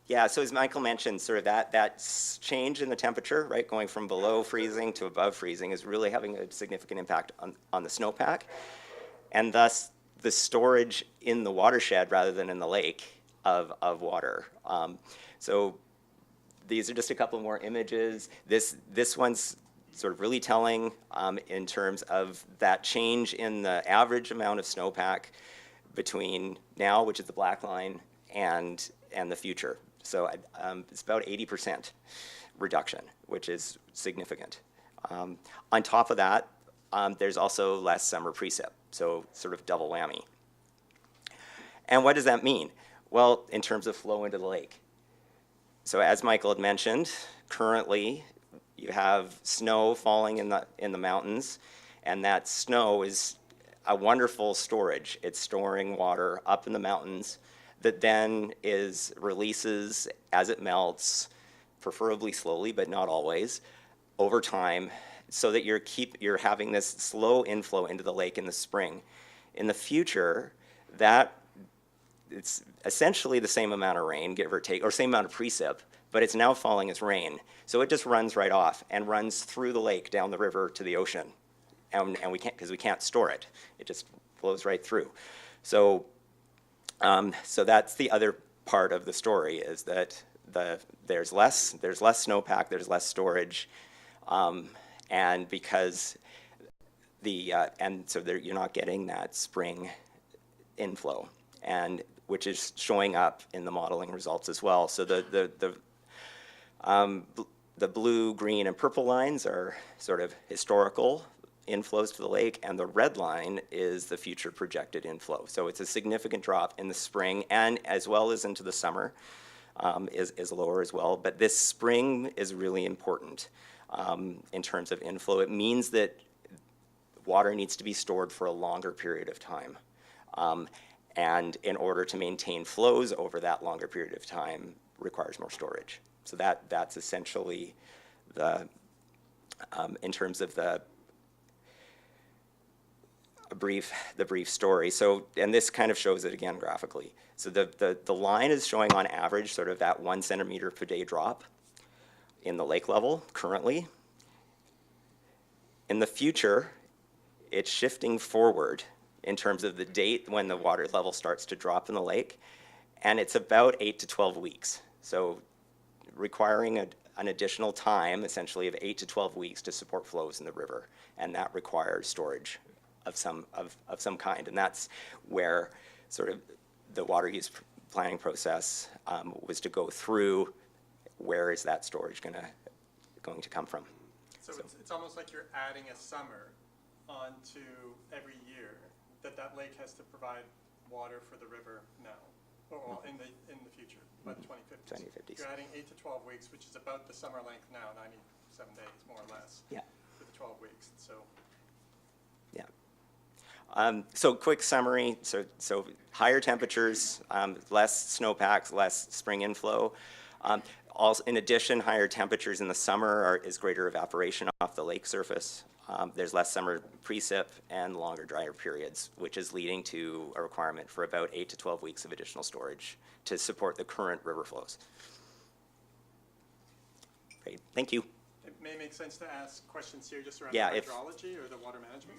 H: Yeah, so as Michael mentioned, sort of that change in the temperature, right, going from below freezing to above freezing is really having a significant impact on the snowpack, and thus the storage in the watershed rather than in the lake of water. So these are just a couple more images. This one's sort of really telling in terms of that change in the average amount of snowpack between now, which is the black line, and the future. So it's about 80% reduction, which is significant. On top of that, there's also less summer precip, so sort of double whammy. And what does that mean? Well, in terms of flow into the lake. So as Michael had mentioned, currently you have snow falling in the mountains, and that snow is a wonderful storage. It's storing water up in the mountains that then releases as it melts, preferably slowly, but not always, over time, so that you're having this slow inflow into the lake in the spring. In the future, it's essentially the same amount of rain, give or take, or same amount of precip, but it's now falling as rain. So it just runs right off and runs through the lake, down the river to the ocean. And we can't, because we can't store it. It just flows right through. So that's the other part of the story, is that there's less snowpack, there's less storage, and because you're not getting that spring inflow, and which is showing up in the modeling results as well. So the blue, green, and purple lines are sort of historical inflows to the lake, and the red line is the future projected inflow. So it's a significant drop in the spring, and as well as into the summer is lower as well. But this spring is really important in terms of inflow. It means that water needs to be stored for a longer period of time. And in order to maintain flows over that longer period of time requires more storage. So that's essentially in terms of the brief story. So, and this kind of shows it again graphically. So the line is showing on average sort of that 1 centimeter per day drop in the lake level currently. In the future, it's shifting forward in terms of the date when the water level starts to drop in the lake, and it's about 8 to 12 weeks. So requiring an additional time, essentially of 8 to 12 weeks to support flows in the river, and that requires storage of some kind. And that's where sort of the water use planning process was to go through where is that storage going to come from.
F: So it's almost like you're adding a summer onto every year that lake has to provide water for the river now, or in the future, by the 2050s.
H: 2050s.
F: You're adding 8 to 12 weeks, which is about the summer length now, 97 days, more or less.
H: Yeah.
F: For the 12 weeks, so.
H: Yeah. So quick summary, so higher temperatures, less snowpacks, less spring inflow. Also, in addition, higher temperatures in the summer is greater evaporation off the lake surface. There's less summer precip and longer drier periods, which is leading to a requirement for about 8 to 12 weeks of additional storage to support the current river flows. Great, thank you.
F: It may make sense to ask questions here just around
H: Yeah,
F: the
H: if-
F: hydrology or the water management.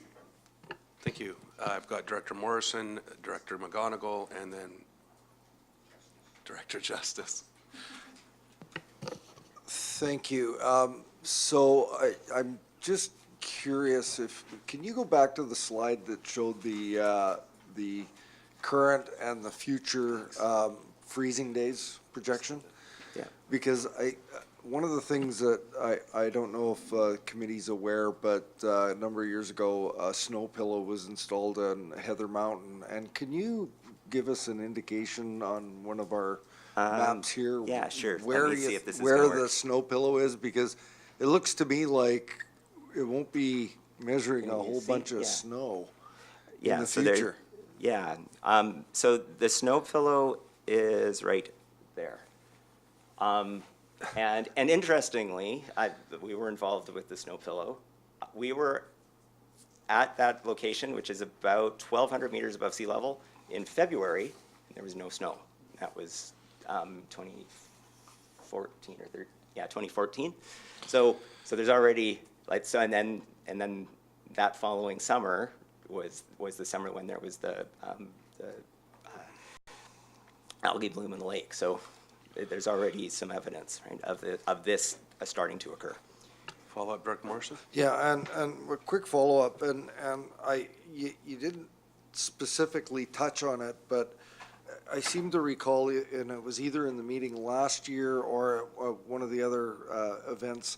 G: Thank you. I've got Director Morrison, Director McGonigal, and then Director Justice.
I: Thank you. So I'm just curious can you go back to the slide that showed the current and the future freezing days projection?
H: Yeah.
I: Because one of the things that I don't know if committee's aware, but a number of years ago, a snow pillow was installed on Heather Mountain. And can you give us an indication on one of our maps here?
H: Yeah, sure. Let
I: Where
H: me see if this is
I: where
H: gonna
I: the
H: work.
I: snow pillow is? Because it looks to me like it won't be measuring a
H: Can you
I: whole
H: see?
I: bunch of
H: Yeah.
I: snow in
H: Yeah,
I: the
H: so there-
I: future.
H: Yeah, so the snow pillow is right there. And interestingly, we were involved with the snow pillow. We were at that location, which is about 1,200 meters above sea level, in February. There was no snow. That was 2014 or 2014. So there's already like so, and then that following summer was the summer when there was the algae bloom in the lake. So there's already some evidence, right, of this starting to occur.
G: Follow-up, Director Morrison?
I: Yeah, and a quick follow-up, and you didn't specifically touch on it, but I seem to recall, and it was either in the meeting last year or one of the other events,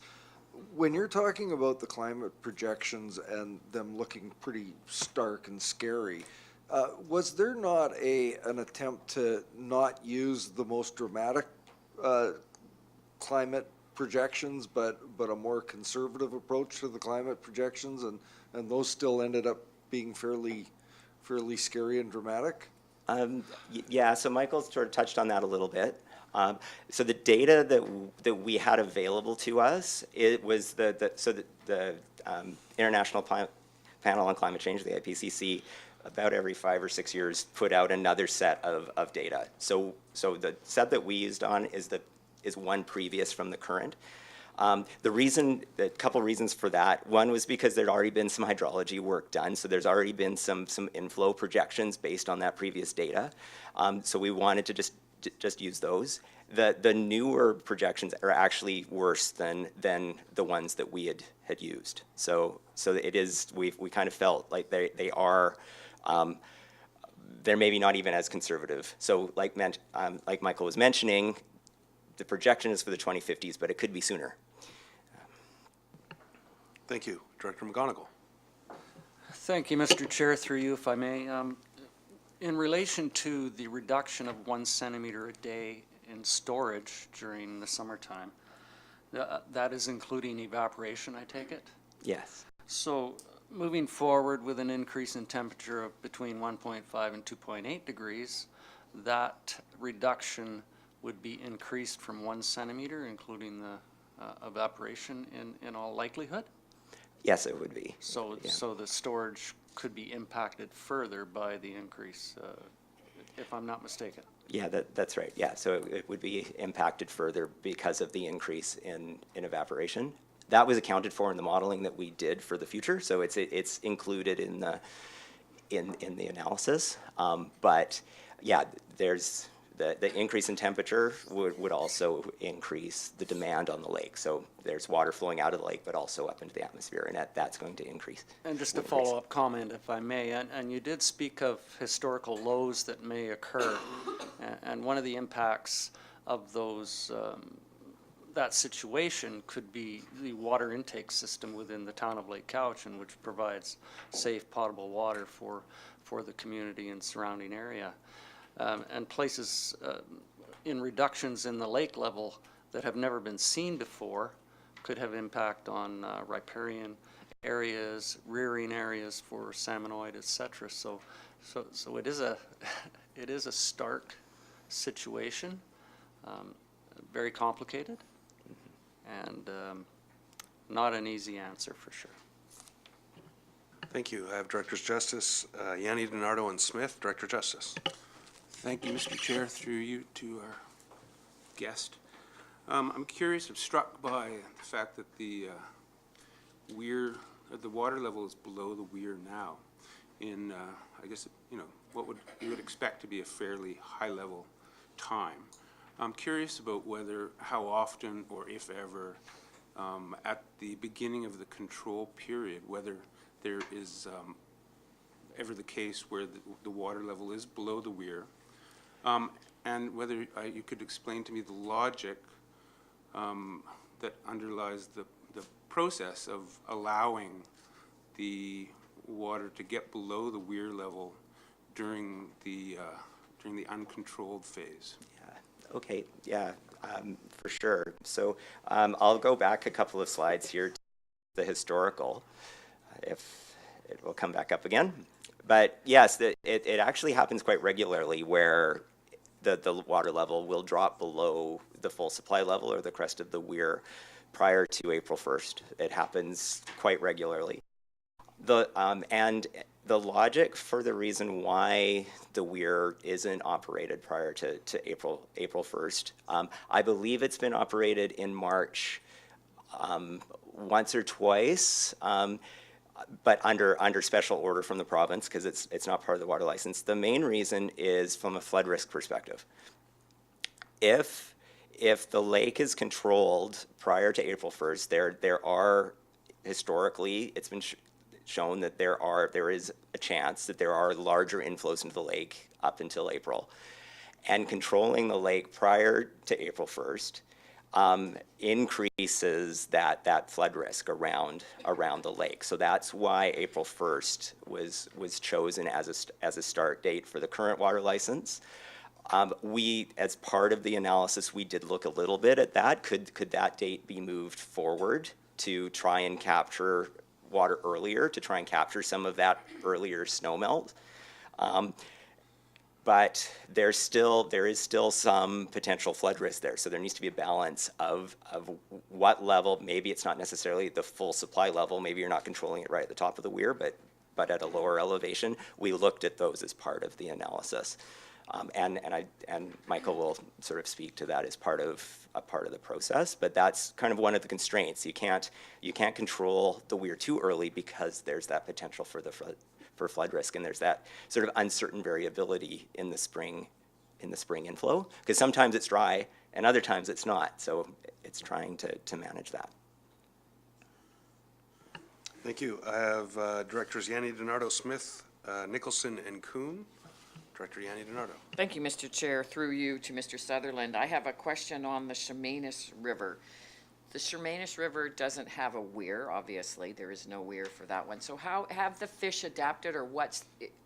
I: when you're talking about the climate projections and them looking pretty stark and scary, was there not an attempt to not use the most dramatic climate projections, but a more conservative approach to the climate projections, and those still ended up being fairly scary and dramatic?
H: Yeah, so Michael sort of touched on that a little bit. So the data that we had available to us, it was the International Panel on Climate Change, the IPCC, about every 5 or 6 years put out another set of data. So the set that we used on is one previous from the current. The couple reasons for that, one was because there'd already been some hydrology work done, so there's already been some inflow projections based on that previous data. So we wanted to just use those. The newer projections are actually worse than the ones that we had used. So it is, we kind of felt like they are, they're maybe not even as conservative. So like Michael was mentioning, the projection is for the 2050s, but it could be sooner.
G: Thank you. Director McGonigal?
J: Thank you, Mr. Chair, through you, if I may. In relation to the reduction of 1 centimeter a day in storage during the summertime, that is including evaporation, I take it?
H: Yes.
J: So moving forward with an increase in temperature of between 1.5 and 2.8 degrees, that reduction would be increased from 1 centimeter, including the evaporation in all likelihood?
H: Yes, it would be.
J: So,
H: Yeah.
J: so the storage could be impacted further by the increase, if I'm not mistaken.
H: Yeah, that's right. Yeah, so it would be impacted further because of the increase in evaporation. That was accounted for in the modeling that we did for the future, so it's included in the analysis. But yeah, there's the increase in temperature would also increase the demand on the lake. So there's water flowing out of the lake, but also up into the atmosphere, and that's going to increase.
J: And just a follow-up comment, if I may, and you did speak of historical lows that may occur, and one of the impacts of those, that situation could be the water intake system within the town of Lake Cowichan, which provides safe potable water for the community and surrounding area. And places in reductions in the lake level that have never been seen before could have impact on riparian areas, rearing areas for salmonoid, et cetera. So it is a stark situation, very complicated, and not an easy answer for sure.
G: Thank you. I have Directors Justice Yanni DiNardo and Smith. Director Justice.
K: Thank you, Mr. Chair, through you to our guest. I'm curious, I'm struck by the fact that the water level is below the weir now in, I guess, what you would expect to be a fairly high level time. I'm curious about how often or if ever at the beginning of the control period, whether there is ever the case where the water level is below the weir, and whether you could explain to me the logic that underlies the process of allowing the water to get below the weir level during the uncontrolled phase.
H: Yeah. Okay. Yeah. For sure. So I'll go back a couple of slides here to the historical, if it will come back up again. But yes, it actually happens quite regularly where the water level will drop below the full supply level or the crest of the weir prior to April 1st. It happens quite regularly. And the logic for the reason why the weir isn't operated prior to April 1st, I believe it's been operated in March once or twice, but under special order from the province because it's not part of the water license. The main reason is from a flood risk perspective. If the lake is controlled prior to April 1st, there are historically, it's been shown that there is a chance that there are larger inflows into the lake up until April. And controlling the lake prior to April 1st increases that flood risk around the lake. So that's why April 1st was chosen as a start date for the current water license. As part of the analysis, we did look a little bit at that. Could that date be moved forward to try and capture water earlier, to try and capture some of that earlier snowmelt? But there is still some potential flood risk there. So there needs to be a balance of what level. Maybe it's not necessarily the full supply level. Maybe you're not controlling it right at the top of the weir, but at a lower elevation. We looked at those as part of the analysis. And Michael will sort of speak to that as part of the process, but that's kind of one of the constraints. You can't control the weir too early because there's that potential for flood risk, and there's that sort of uncertain variability in the spring inflow, because sometimes it's dry and other times it's not. So it's trying to manage that.
G: Thank you. I have Directors Yanni DiNardo Smith, Nicholson, and Kuhn. Director Yanni DiNardo.
L: Thank you, Mr. Chair. Through you to Mr. Sutherland. I have a question on the Chemainus River. The Chemainus River doesn't have a weir, obviously. There is no weir for that one. So how have the fish adapted, or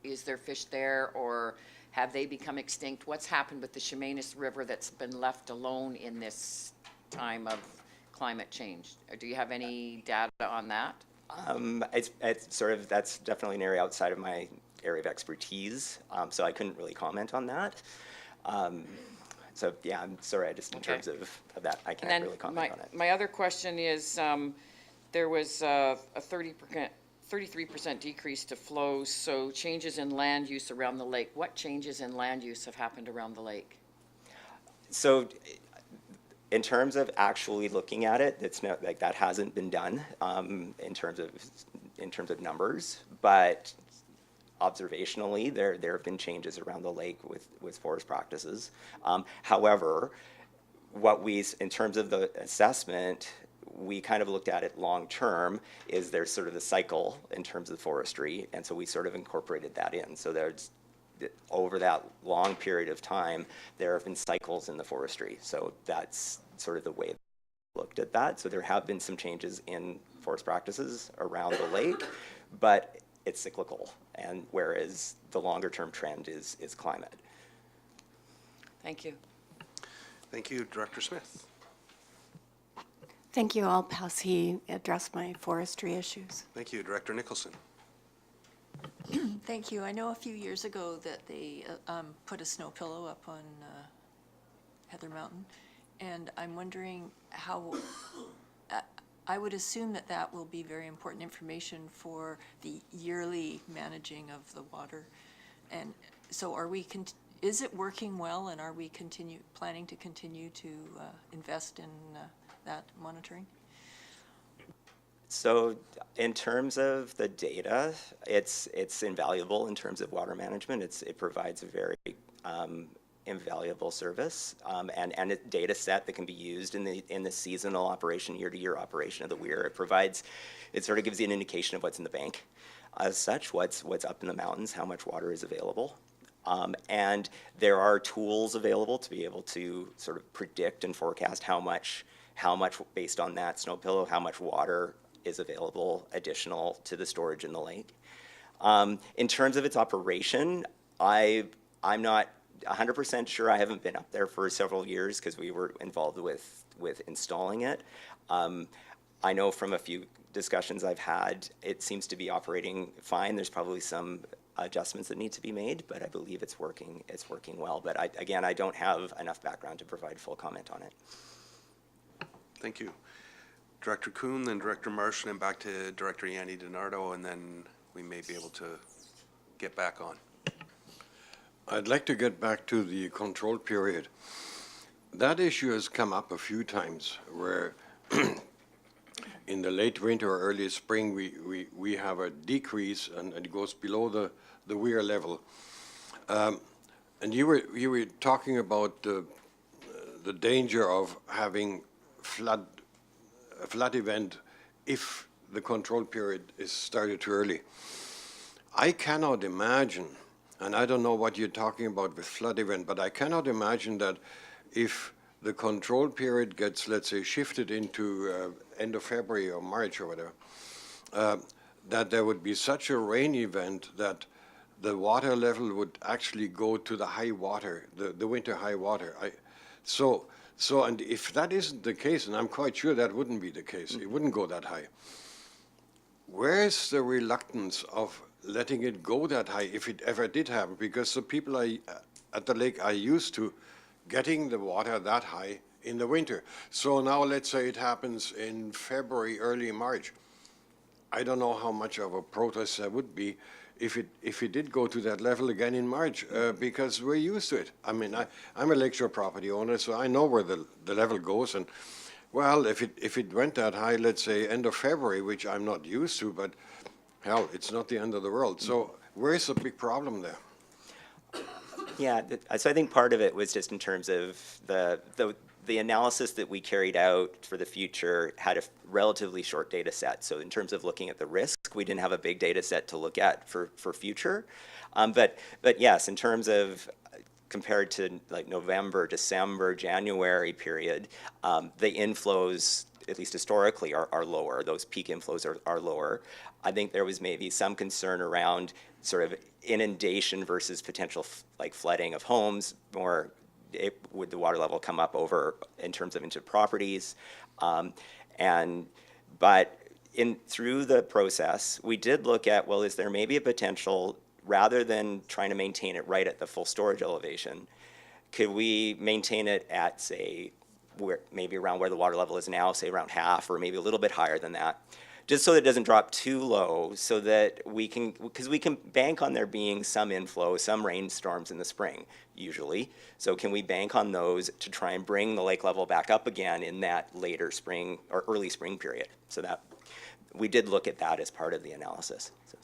L: is there fish there, or have they become extinct? What's happened with the Chemainus River that's been left alone in this time of climate change? Or do you have any data on that?
H: It's sort of, that's definitely an area outside of my area of expertise, so I couldn't really comment on that. So yeah, I'm sorry, in terms of that, I can't really comment on it.
L: My other question is, there was a 33% decrease to flows, so changes in land use around the lake. What changes in land use have happened around the lake?
H: So in terms of actually looking at it, it's not like that hasn't been done in terms of numbers, but observationally, there have been changes around the lake with forest practices. However, in terms of the assessment, we kind of looked at it long term, is there's sort of the cycle in terms of forestry, and so we sort of incorporated that in. So there's, over that long period of time, there have been cycles in the forestry. So that's sort of the way we looked at that. So there have been some changes in forest practices around the lake, but it's cyclical, and whereas the longer term trend is climate.
L: Thank you.
G: Thank you, Director Smith.
C: Thank you. I'll pass. He addressed my forestry issues.
G: Thank you, Director Nicholson.
M: Thank you. I know a few years ago that they put a snow pillow up on Heather Mountain, and I'm wondering how, I would assume that will be very important information for the yearly managing of the water. And so is it working well, and are we planning to continue to invest in that monitoring?
H: So in terms of the data, it's invaluable in terms of water management. It provides a very invaluable service, and a data set that can be used in the seasonal operation, year-to-year operation of the weir. It sort of gives you an indication of what's in the bank, as such, what's up in the mountains, how much water is available. And there are tools available to be able to sort of predict and forecast how much based on that snow pillow, how much water is available additional to the storage in the lake. In terms of its operation, I'm not 100% sure. I haven't been up there for several years because we were involved with installing it. I know from a few discussions I've had, it seems to be operating fine. There's probably some adjustments that need to be made, but I believe it's working well. But again, I don't have enough background to provide full comment on it.
G: Thank you. Director Kuhn, then Director Marsh, and then back to Director Yanni DiNardo, and then we may be able to get back on.
N: I'd like to get back to the control period. That issue has come up a few times where in the late winter or early spring, we have a decrease and it goes below the weir level. And you were talking about the danger of having a flood event if the control period is started too early. I cannot imagine, and I don't know what you're talking about with flood event, but I cannot imagine that if the control period gets, let's say, shifted into end of February or March or whatever, that there would be such a rain event that the water level would actually go to the high water, the winter high water. And if that isn't the case, and I'm quite sure that wouldn't be the case, it wouldn't go that high. Where's the reluctance of letting it go that high if it ever did happen? Because the people at the lake are used to getting the water that high in the winter. So now let's say it happens in February, early March. I don't know how much of a protest there would be if it did go to that level again in March, because we're used to it. I mean, I'm a lakeshore property owner, so I know where the level goes. And well, if it went that high, let's say end of February, which I'm not used to, but hell, it's not the end of the world. So where's the big problem there?
H: Yeah, so I think part of it was just in terms of the analysis that we carried out for the future had a relatively short data set. So in terms of looking at the risk, we didn't have a big data set to look at for future. But yes, in terms of compared to like November, December, January period, the inflows, at least historically, are lower. Those peak inflows are lower. I think there was maybe some concern around sort of inundation versus potential like flooding of homes, or would the water level come up over in terms of into properties. But through the process, we did look at, well, is there maybe a potential, rather than trying to maintain it right at the full storage elevation, could we maintain it at, say, maybe around where the water level is now, say around half, or maybe a little bit higher than that, just so that it doesn't drop too low, so that we can, because we can bank on there being some inflow, some rainstorms in the spring, usually. So can we bank on those to try and bring the lake level back up again in that later spring or early spring period? So that we did look at that as part of the analysis. So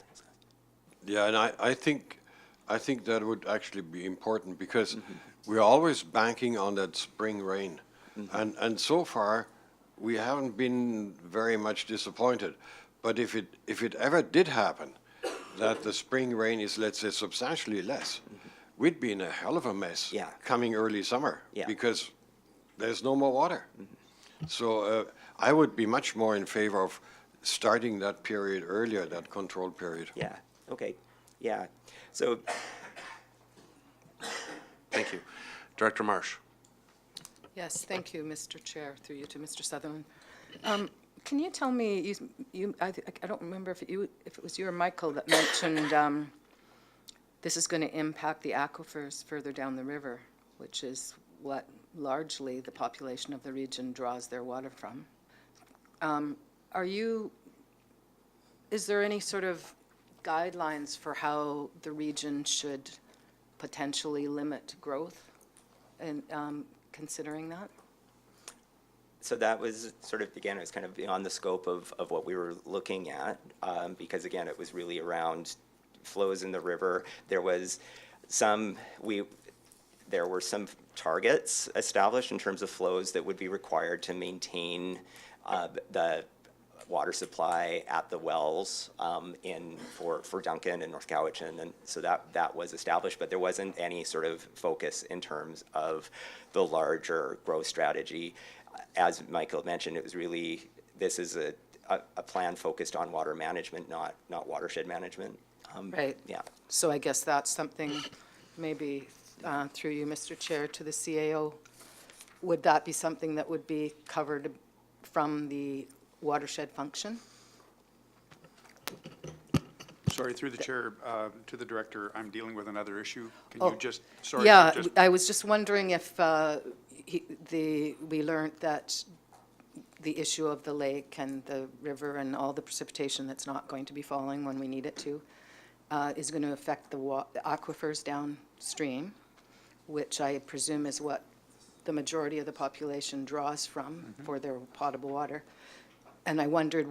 N: yeah, and I think that would actually be important, because we're always banking on that spring rain. And so far, we haven't been very much disappointed. But if it ever did happen, that the spring rain is, let's say, substantially less, we'd be in a hell of a mess coming early summer, because there's no more water. So I would be much more in favor of starting that period earlier, that control period.
H: Yeah, okay, yeah. So.
G: Thank you. Director Marsh.
O: Yes, thank you, Mr. Chair, through you to Mr. Sutherland. Can you tell me, I don't remember if it was you or Michael that mentioned this is going to impact the aquifers further down the river, which is what largely the population of the region draws their water from. Is there any sort of guidelines for how the region should potentially limit growth, and considering that?
H: So that was sort of, again, it was kind of beyond the scope of what we were looking at, because again, it was really around flows in the river. There were some targets established in terms of flows that would be required to maintain the water supply at the wells for Duncan and North Cowichan, and so that was established, but there wasn't any sort of focus in terms of the larger growth strategy. As Michael mentioned, it was really, this is a plan focused on water management, not watershed management.
O: Right.
H: Yeah.
O: So I guess that's something maybe through you, Mr. Chair, to the CAO, would that be something that would be covered from the watershed function?
P: Sorry, through the chair, to the director, I'm dealing with another issue. Can
O: Oh,
P: you just, sorry.
O: Yeah,
P: just-
O: I was just wondering if we learned that the issue of the lake and the river and all the precipitation that's not going to be falling when we need it to is going to affect the aquifers downstream, which I presume is what the majority of the population draws from for their potable water. And I wondered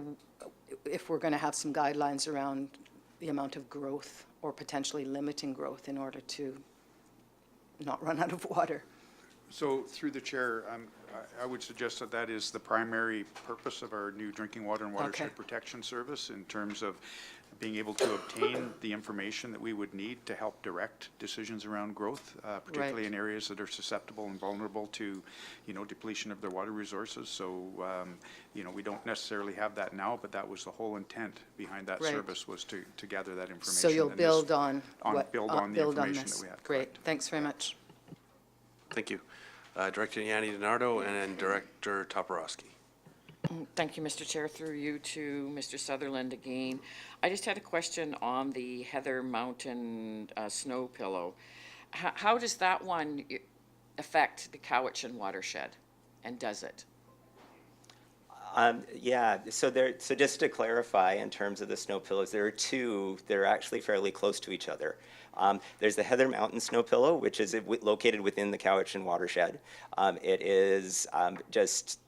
O: if we're going to have some guidelines around the amount of growth or potentially limiting growth in order to not run out of water.
P: So through the chair, I would suggest that that is the primary purpose of our new drinking water and watershed
O: Okay.
P: protection service in terms of being able to obtain the information that we would need to help direct decisions around growth, particularly in areas that are susceptible and vulnerable to, depletion of their water resources. So, we don't necessarily have that now, but that was the whole intent behind that
O: Right.
P: service, was to gather that information.
O: So you'll
P: and
O: build
P: this-
O: on what,
P: build on the
O: build on
P: information
O: this.
P: that we have.
O: Great, thanks very much.
G: Thank you. Director Yanni DiNardo and then Director Toporowski.
L: Thank you, Mr. Chair, through you to Mr. Sutherland again. I just had a question on the Heather Mountain snow pillow. How does that one affect the Cowichan watershed, and does it?
H: Yeah, so just to clarify in terms of the snow pillows, there are two, they're actually fairly close to each other. There's the Heather Mountain snow pillow, which is located within the Cowichan watershed. It is just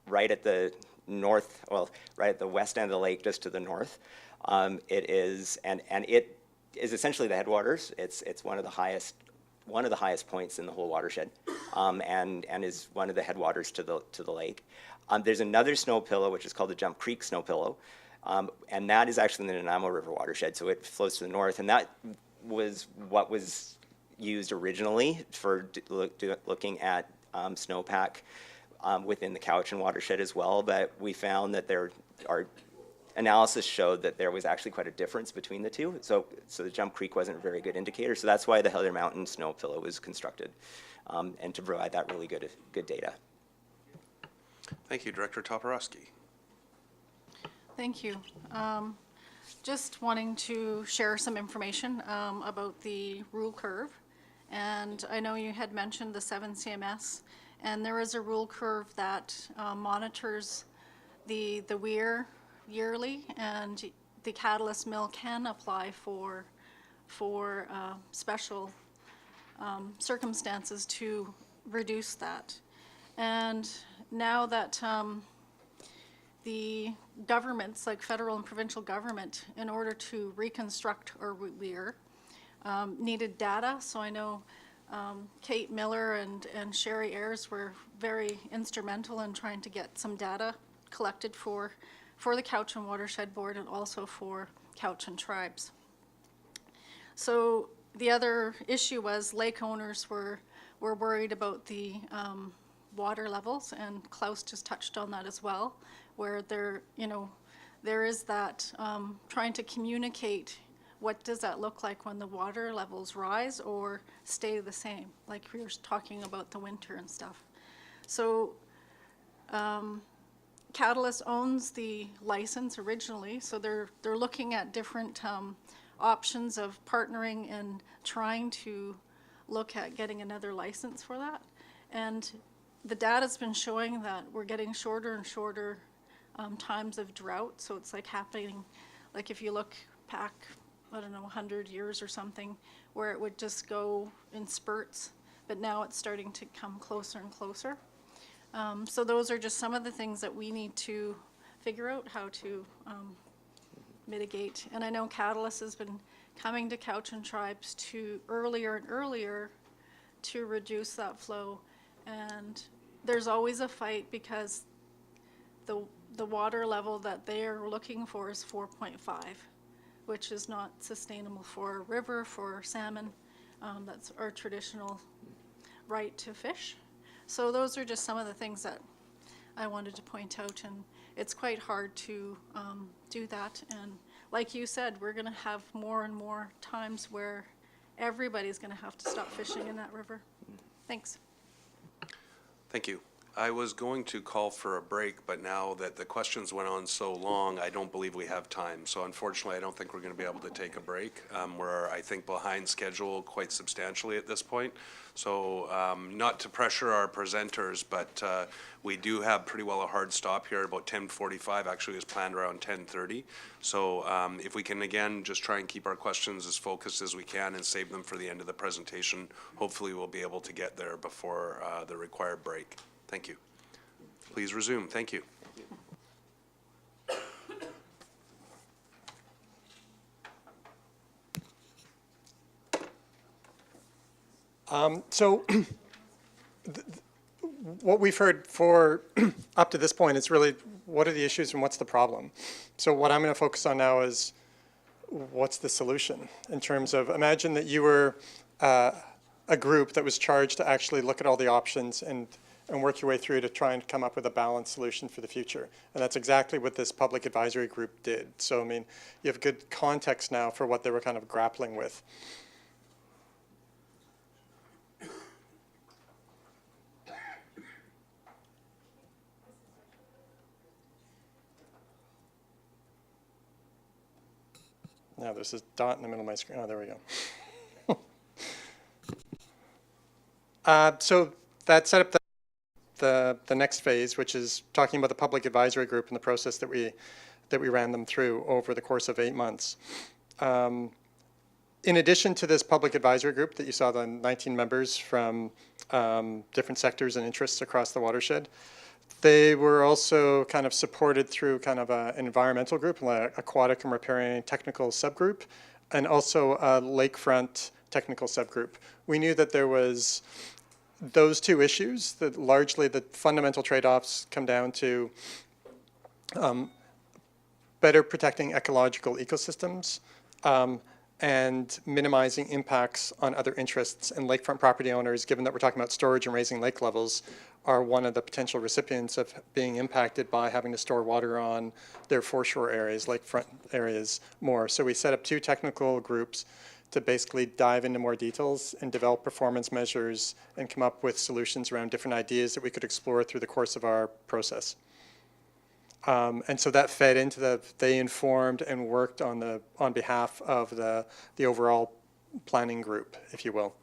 H: right at the north, right at the west end of the lake, just to the north. It is, and it is essentially the headwaters. It's one of the highest points in the whole watershed, and is one of the headwaters to the lake. There's another snow pillow, which is called the Jump Creek snow pillow, and that is actually in the Nanaimo River watershed, so it flows to the north, and that was what was used originally for looking at snowpack within the Cowichan watershed as well, but we found that our analysis showed that there was actually quite a difference between the two, so the Jump Creek wasn't a very good indicator, so that's why the Heather Mountain snow pillow was constructed, and to provide that really good data.
G: Thank you. Director Toporowski.
Q: Thank you. Just wanting to share some information about the rule curve. And I know you had mentioned the 7 CMS, and there is a rule curve that monitors the weir yearly, and the catalyst mill can apply for special circumstances to reduce that. And now that the governments, like federal and provincial government, in order to reconstruct our weir, needed data. So I know Kate Miller and Sherry Ayers were very instrumental in trying to get some data collected for the Cowichan Watershed Board and also for Cowichan tribes. So the other issue was lake owners were worried about the water levels, and Klaus just touched on that as well, where there is that trying to communicate what does that look like when the water levels rise or stay the same, like we were talking about the winter and stuff. So Catalyst owns the license originally, so they're looking at different options of partnering and trying to look at getting another license for that. And the data's been showing that we're getting shorter and shorter times of drought, so it's like happening, like if you look back, I don't know, 100 years or something, where it would just go in spurts, but now it's starting to come closer and closer. So those are just some of the things that we need to figure out how to mitigate. And I know Catalyst has been coming to Cowichan tribes to earlier and earlier to reduce that flow. And there's always a fight because the water level that they are looking for is 4.5, which is not sustainable for a river, for salmon. That's our traditional right to fish. So those are just some of the things that I wanted to point out, and it's quite hard to do that. And like you said, we're going to have more and more times where everybody's going to have to stop fishing in that river. Thanks.
G: Thank you. I was going to call for a break, but now that the questions went on so long, I don't believe we have time. So unfortunately, I don't think we're going to be able to take a break. We're, I think, behind schedule quite substantially at this point. So not to pressure our presenters, but we do have pretty well a hard stop here at about 10:45. Actually, it was planned around 10:30. So if we can, again, just try and keep our questions as focused as we can and save them for the end of the presentation, hopefully we'll be able to get there before the required break. Thank you. Please resume. Thank you.
F: So what we've heard for up to this point is really what are the issues and what's the problem. So what I'm going to focus on now is what's the solution in terms of, imagine that you were a group that was charged to actually look at all the options and work your way through to try and come up with a balanced solution for the future. And that's exactly what this public advisory group did. So, I mean, you have good context now for what they were kind of grappling with. Now there's this dot in the middle of my screen. Oh, there we go. So that set up the next phase, which is talking about the public advisory group and the process that we ran them through over the course of 8 months. In addition to this public advisory group that you saw, the 19 members from different sectors and interests across the watershed, they were also kind of supported through kind of an environmental group, like aquatic and riparian technical subgroup, and also a lakefront technical subgroup. We knew that there was those two issues, that largely the fundamental trade-offs come down to better protecting ecological ecosystems and minimizing impacts on other interests. And lakefront property owners, given that we're talking about storage and raising lake levels, are one of the potential recipients of being impacted by having to store water on their foreshore areas, lakefront areas more. So we set up 2 technical groups to basically dive into more details and develop performance measures and come up with solutions around different ideas that we could explore through the course of our process. And so that fed into they informed and worked on behalf of the overall planning group, if you will.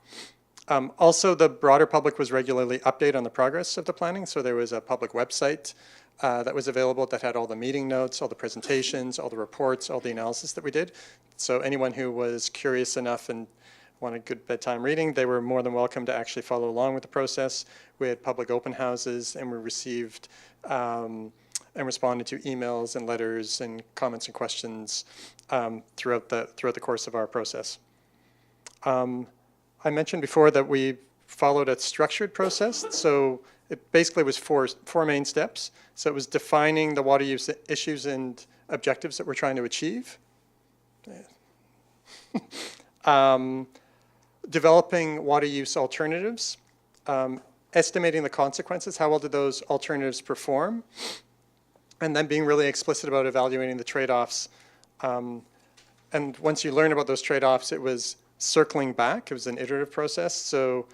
F: Also, the broader public was regularly updated on the progress of the planning. So there was a public website that was available that had all the meeting notes, all the presentations, all the reports, all the analysis that we did. So anyone who was curious enough and wanted good bedtime reading, they were more than welcome to actually follow along with the process. We had public open houses, and we received and responded to emails and letters and comments and questions throughout the course of our process. I mentioned before that we followed a structured process. So it basically was four main steps. So it was defining the water use issues and objectives that we're trying to achieve. Developing water use alternatives, estimating the consequences, how well did those alternatives perform, and then being really explicit about evaluating the trade-offs. And once you learn about those trade-offs, it was circling back. It was an iterative process. So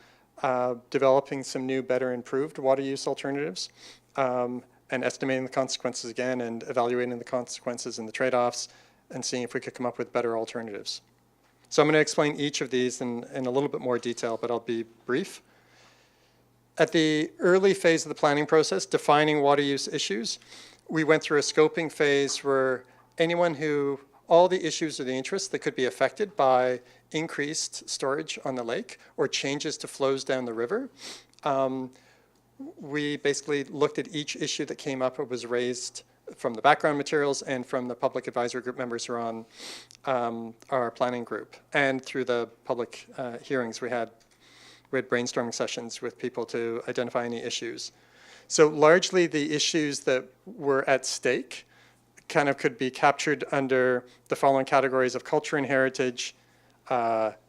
F: developing some new, better, improved water use alternatives, and estimating the consequences again, and evaluating the consequences and the trade-offs, and seeing if we could come up with better alternatives. So I'm going to explain each of these in a little bit more detail, but I'll be brief. At the early phase of the planning process, defining water use issues, we went through a scoping phase where all the issues or the interests that could be affected by increased storage on the lake or changes to flows down the river, we basically looked at each issue that came up or was raised from the background materials and from the public advisory group members who are on our planning group. And through the public hearings, we had brainstorming sessions with people to identify any issues. So largely the issues that were at stake kind of could be captured under the following categories of culture and heritage,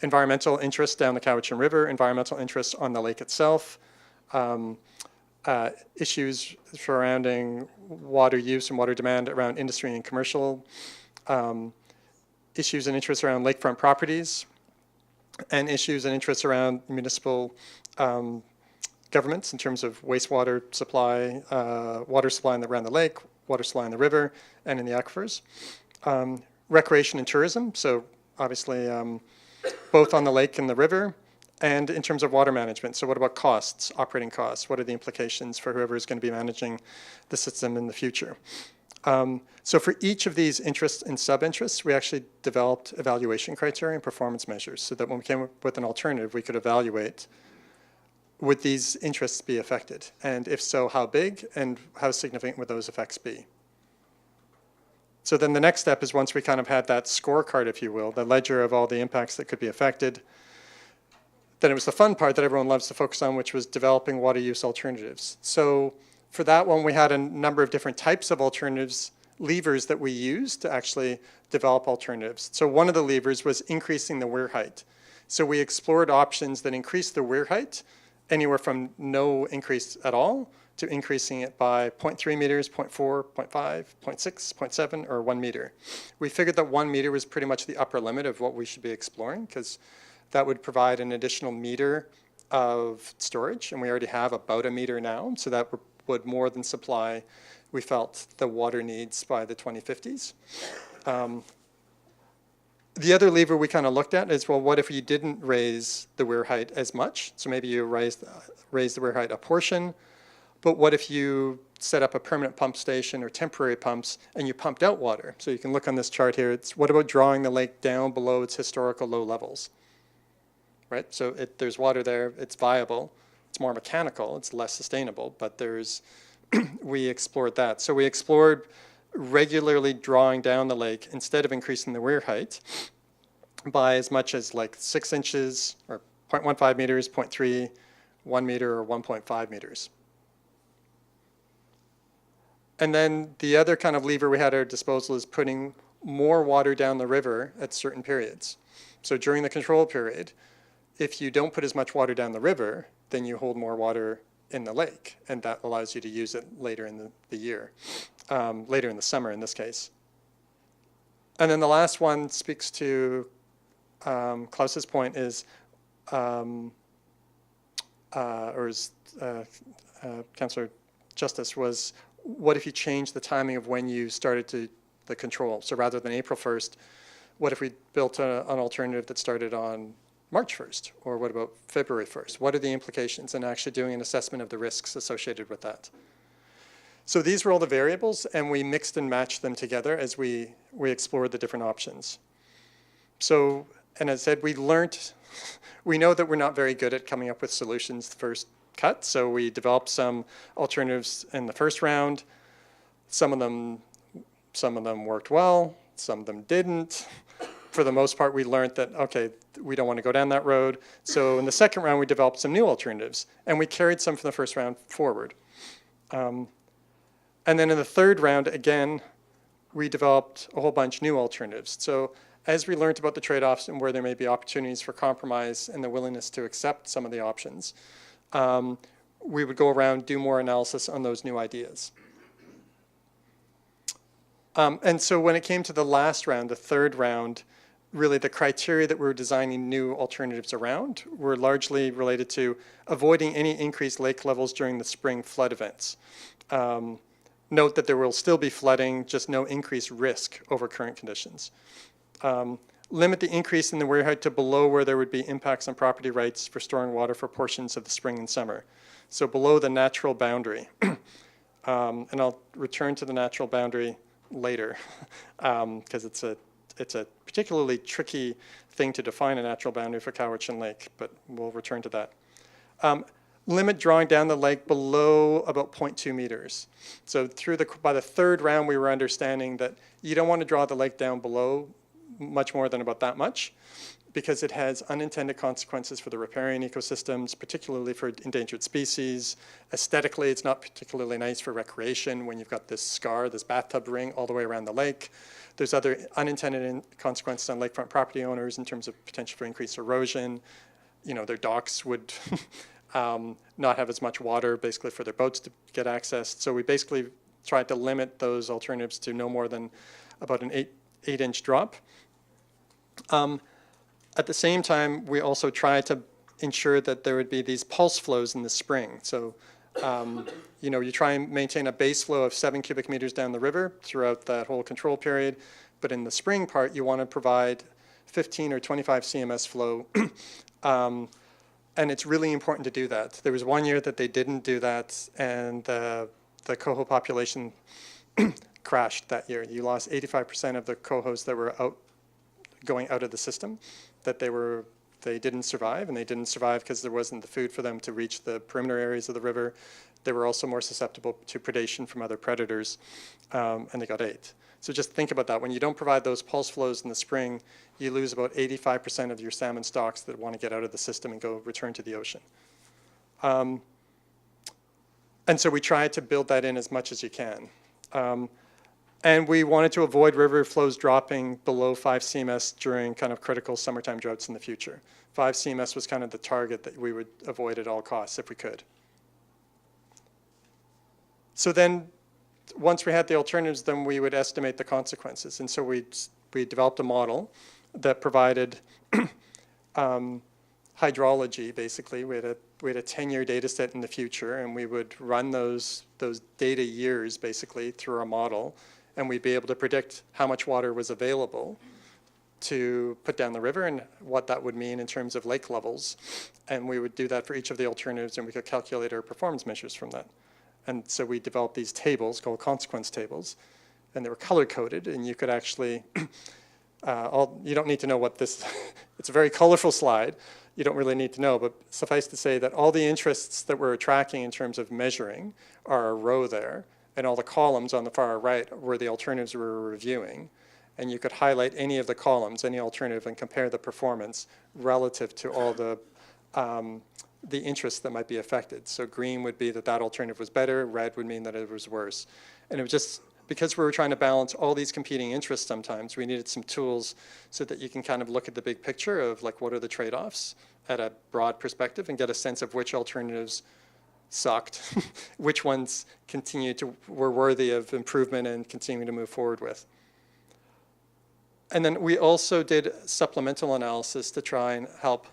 F: environmental interests down the Cowichan River, environmental interests on the lake itself, issues surrounding water use and water demand around industry and commercial, issues and interests around lakefront properties, and issues and interests around municipal governments in terms of wastewater supply, water supply around the lake, water supply in the river, and in the aquifers. Recreation and tourism, so obviously both on the lake and the river, and in terms of water management. So what about costs, operating costs? What are the implications for whoever is going to be managing the system in the future? So for each of these interests and sub-interests, we actually developed evaluation criteria and performance measures so that when we came up with an alternative, we could evaluate, would these interests be affected? And if so, how big and how significant would those effects be? So then the next step is, once we kind of had that scorecard, if you will, the ledger of all the impacts that could be affected, then it was the fun part that everyone loves to focus on, which was developing water use alternatives. So for that one, we had a number of different types of alternatives, levers that we used to actually develop alternatives. So one of the levers was increasing the weir height. So we explored options that increased the weir height, anywhere from no increase at all to increasing it by 0.3 meters, 0.4, 0.5, 0.6, 0.7, or 1 meter. We figured that 1 meter was pretty much the upper limit of what we should be exploring, because that would provide an additional meter of storage, and we already have about a meter now, so that would more than supply, we felt, the water needs by the 2050s. The other lever we kind of looked at is, well, what if you didn't raise the weir height as much? So maybe you raise the weir height a portion, but what if you set up a permanent pump station or temporary pumps and you pumped out water? So you can look on this chart here. It's what about drawing the lake down below its historical low levels? Right? So there's water there, it's viable, it's more mechanical, it's less sustainable, but we explored that. So we explored regularly drawing down the lake instead of increasing the weir height by as much as like 6 inches or 0.15 meters, 0.3, 1 meter, or 1.5 meters. And then the other kind of lever we had at our disposal is putting more water down the river at certain periods. So during the control period, if you don't put as much water down the river, then you hold more water in the lake, and that allows you to use it later in the year, later in the summer in this case. And then the last one speaks to Klaus's point is, Councillor Justice, was what if you change the timing of when you started the control? So rather than April 1st, what if we built an alternative that started on March 1st, or what about February 1st? What are the implications, and actually doing an assessment of the risks associated with that? So these were all the variables, and we mixed and matched them together as we explored the different options. So, and as I said, we know that we're not very good at coming up with solutions first cut, so we developed some alternatives in the first round. Some of them worked well, some of them didn't. For the most part, we learned that, okay, we don't want to go down that road. So in the second round, we developed some new alternatives, and we carried some from the first round forward. And then in the third round, again, we developed a whole bunch new alternatives. So as we learned about the trade-offs and where there may be opportunities for compromise and the willingness to accept some of the options, we would go around, do more analysis on those new ideas. And so when it came to the last round, the third round, really the criteria that we were designing new alternatives around were largely related to avoiding any increased lake levels during the spring flood events. Note that there will still be flooding, just no increased risk over current conditions. Limit the increase in the weir height to below where there would be impacts on property rights for storing water for portions of the spring and summer. So below the natural boundary. And I'll return to the natural boundary later, because it's a particularly tricky thing to define a natural boundary for Cowichan Lake, but we'll return to that. Limit drawing down the lake below about 0.2 meters. So by the third round, we were understanding that you don't want to draw the lake down below much more than about that much, because it has unintended consequences for the riparian ecosystems, particularly for endangered species. Aesthetically, it's not particularly nice for recreation when you've got this scar, this bathtub ring all the way around the lake. There's other unintended consequences on lakefront property owners in terms of potential for increased erosion. You know, their docks would not have as much water, basically, for their boats to get access. So we basically tried to limit those alternatives to no more than about an 8-inch drop. At the same time, we also tried to ensure that there would be these pulse flows in the spring. So, you know, you try and maintain a base flow of 7 cubic meters down the river throughout that whole control period. But in the spring part, you want to provide 15 or 25 CMS flow. And it's really important to do that. There was one year that they didn't do that, and the coho population crashed that year. You lost 85% of the cohos that were going out of the system, that they didn't survive, and they didn't survive because there wasn't the food for them to reach the perimeter areas of the river. They were also more susceptible to predation from other predators, and they got ate. So just think about that. When you don't provide those pulse flows in the spring, you lose about 85% of your salmon stocks that want to get out of the system and go return to the ocean. And so we tried to build that in as much as you can. And we wanted to avoid river flows dropping below 5 CMS during kind of critical summertime droughts in the future. 5 CMS was kind of the target that we would avoid at all costs if we could. So then, once we had the alternatives, then we would estimate the consequences. And so we developed a model that provided hydrology, basically. We had a 10-year data set in the future, and we would run those data years, basically, through our model, and we'd be able to predict how much water was available to put down the river and what that would mean in terms of lake levels. And we would do that for each of the alternatives, and we could calculate our performance measures from that. And so we developed these tables called consequence tables, and they were color-coded, and you could actually, you don't need to know what this, it's a very colorful slide. You don't really need to know, but suffice to say that all the interests that we're tracking in terms of measuring are a row there, and all the columns on the far right were the alternatives we were reviewing. And you could highlight any of the columns, any alternative, and compare the performance relative to all the interests that might be affected. So green would be that that alternative was better, red would mean that it was worse. And it was just, because we were trying to balance all these competing interests sometimes, we needed some tools so that you can kind of look at the big picture of like what are the trade-offs at a broad perspective and get a sense of which alternatives sucked, which ones were worthy of improvement and continuing to move forward with. And then we also did supplemental analysis to try and help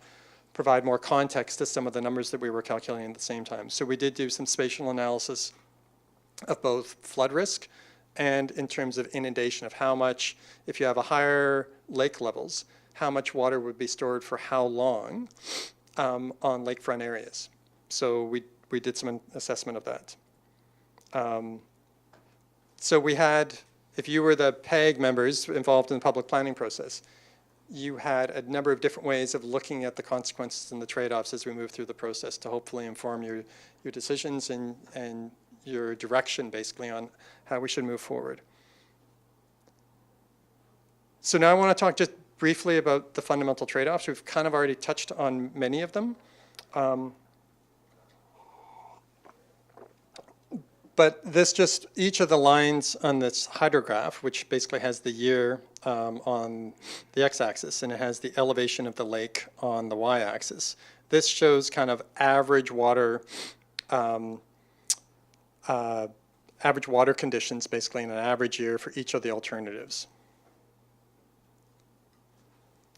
F: provide more context to some of the numbers that we were calculating at the same time. So we did do some spatial analysis of both flood risk and in terms of inundation, of how much, if you have a higher lake levels, how much water would be stored for how long on lakefront areas. So we did some assessment of that. So we had, if you were the PAG members involved in the public planning process, you had a number of different ways of looking at the consequences and the trade-offs as we move through the process to hopefully inform your decisions and your direction, basically, on how we should move forward. So now I want to talk just briefly about the fundamental trade-offs. We've kind of already touched on many of them. But this just, each of the lines on this hydrograph, which basically has the year on the x-axis, and it has the elevation of the lake on the y-axis. This shows kind of average water conditions, basically, in an average year for each of the alternatives.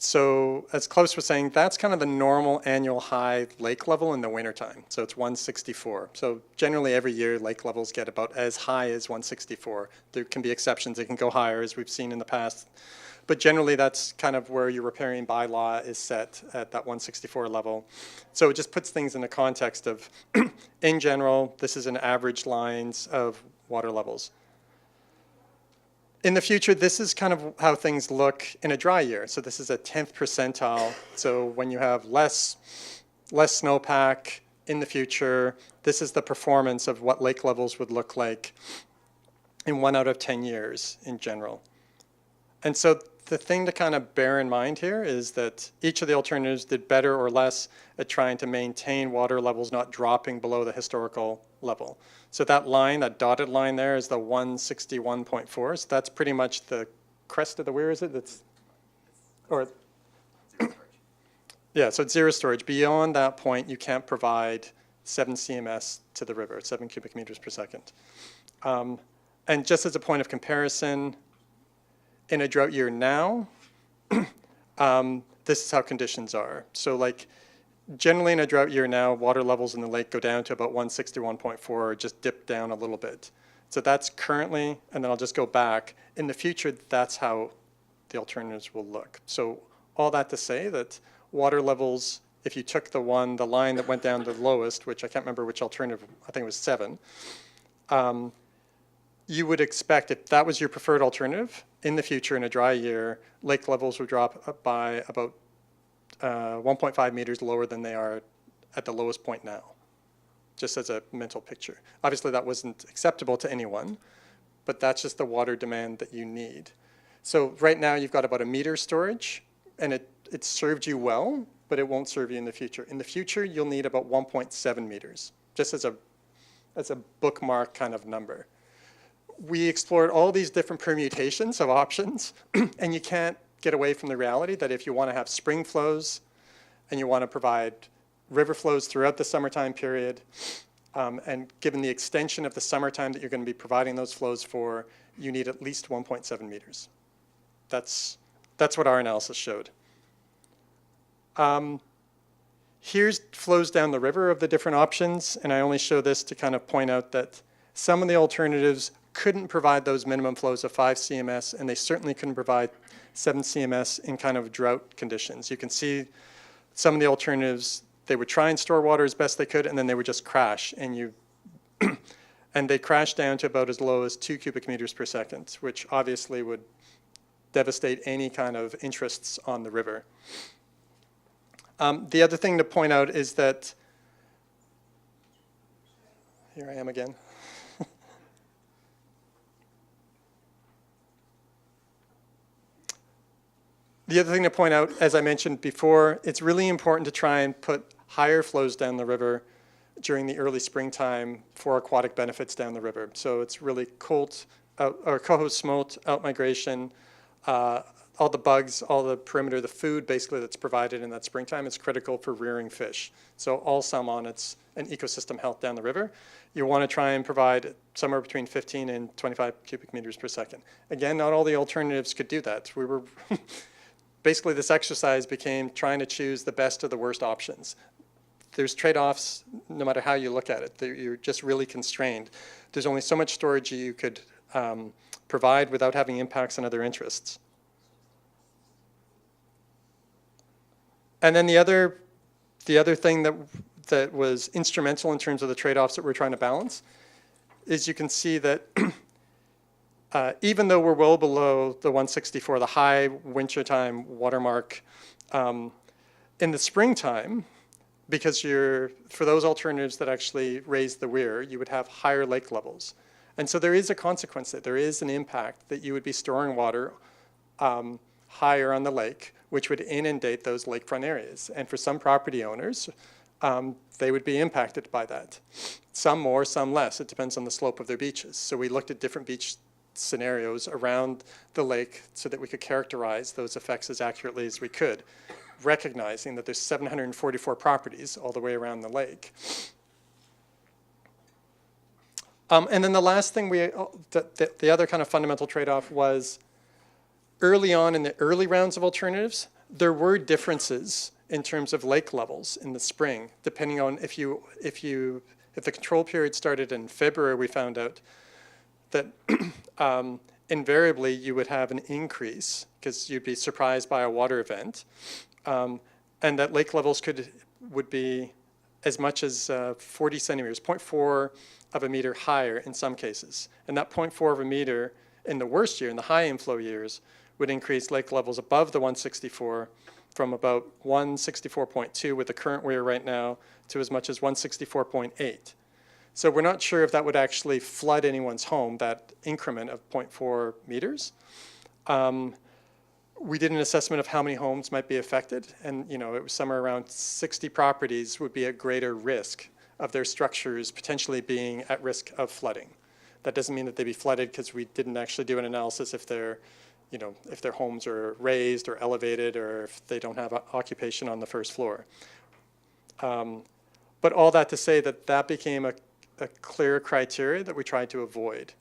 F: So as Klaus was saying, that's kind of the normal annual high lake level in the wintertime. So it's 164. So generally every year lake levels get about as high as 164. There can be exceptions. It can go higher, as we've seen in the past. But generally that's kind of where your riparian bylaw is set at that 164 level. So it just puts things in the context of, in general, this is an average lines of water levels. In the future, this is kind of how things look in a dry year. So this is a 10th percentile. So when you have less snowpack in the future, this is the performance of what lake levels would look like in 1 out of 10 years in general. And so the thing to kind of bear in mind here is that each of the alternatives did better or less at trying to maintain water levels not dropping below the historical level. So that line, that dotted line there, is the 161.4. So that's pretty much the crest of the weir, is it? That's, or, yeah, so it's zero storage. Beyond that point, you can't provide 7 CMS to the river, 7 cubic meters per second. And just as a point of comparison, in a drought year now, this is how conditions are. So like generally in a drought year now, water levels in the lake go down to about 161.4 or just dip down a little bit. So that's currently, and then I'll just go back. In the future, that's how the alternatives will look. So all that to say that water levels, if you took the line that went down to the lowest, which I can't remember which alternative, I think it was 7, you would expect, if that was your preferred alternative, in the future, in a dry year, lake levels would drop by about 1.5 meters lower than they are at the lowest point now, just as a mental picture. Obviously, that wasn't acceptable to anyone, but that's just the water demand that you need. So right now, you've got about a meter storage, and it served you well, but it won't serve you in the future. In the future, you'll need about 1.7 meters, just as a bookmark kind of number. We explored all these different permutations of options, and you can't get away from the reality that if you want to have spring flows and you want to provide river flows throughout the summertime period, and given the extension of the summertime that you're going to be providing those flows for, you need at least 1.7 meters. That's what our analysis showed. Here's flows down the river of the different options, and I only show this to kind of point out that some of the alternatives couldn't provide those minimum flows of 5 CMS, and they certainly couldn't provide 7 CMS in kind of drought conditions. You can see some of the alternatives, they would try and store water as best they could, and then they would just crash, and and they crashed down to about as low as 2 cubic meters per second, which obviously would devastate any kind of interests on the river. The other thing to point out is that, here I am again. The other thing to point out, as I mentioned before, it's really important to try and put higher flows down the river during the early springtime for aquatic benefits down the river. So it's really coho, smolt, outmigration, all the bugs, all the perimeter, the food basically that's provided in that springtime is critical for rearing fish. So all salmon, it's an ecosystem health down the river. You want to try and provide somewhere between 15 and 25 cubic meters per second. Again, not all the alternatives could do that. We were basically this exercise became trying to choose the best of the worst options. There's trade-offs no matter how you look at it. You're just really constrained. There's only so much storage you could provide without having impacts on other interests. And then the other thing that was instrumental in terms of the trade-offs that we're trying to balance is you can see that even though we're well below the 164, the high wintertime watermark, in the springtime, because for those alternatives that actually raise the weir, you would have higher lake levels. And so there is a consequence that there is an impact that you would be storing water higher on the lake, which would inundate those lakefront areas. And for some property owners, they would be impacted by that. Some more, some less. It depends on the slope of their beaches. So we looked at different beach scenarios around the lake so that we could characterize those effects as accurately as we could, recognizing that there's 744 properties all the way around the lake. And then the last thing, the other kind of fundamental trade-off was early on in the early rounds of alternatives, there were differences in terms of lake levels in the spring, depending on if the control period started in February, we found out that invariably you would have an increase because you'd be surprised by a water event, and that lake levels would be as much as 40 centimeters, 0.4 of a meter higher in some cases. And that 0.4 of a meter in the worst year, in the high inflow years, would increase lake levels above the 164 from about 164.2 with the current weir right now to as much as 164.8. So we're not sure if that would actually flood anyone's home, that increment of 0.4 meters. We did an assessment of how many homes might be affected, and it was somewhere around 60 properties would be at greater risk of their structures potentially being at risk of flooding. That doesn't mean that they'd be flooded because we didn't actually do an analysis if their homes are raised or elevated or if they don't have occupation on the first floor. But all that to say that became a clear criteria that we tried to avoid.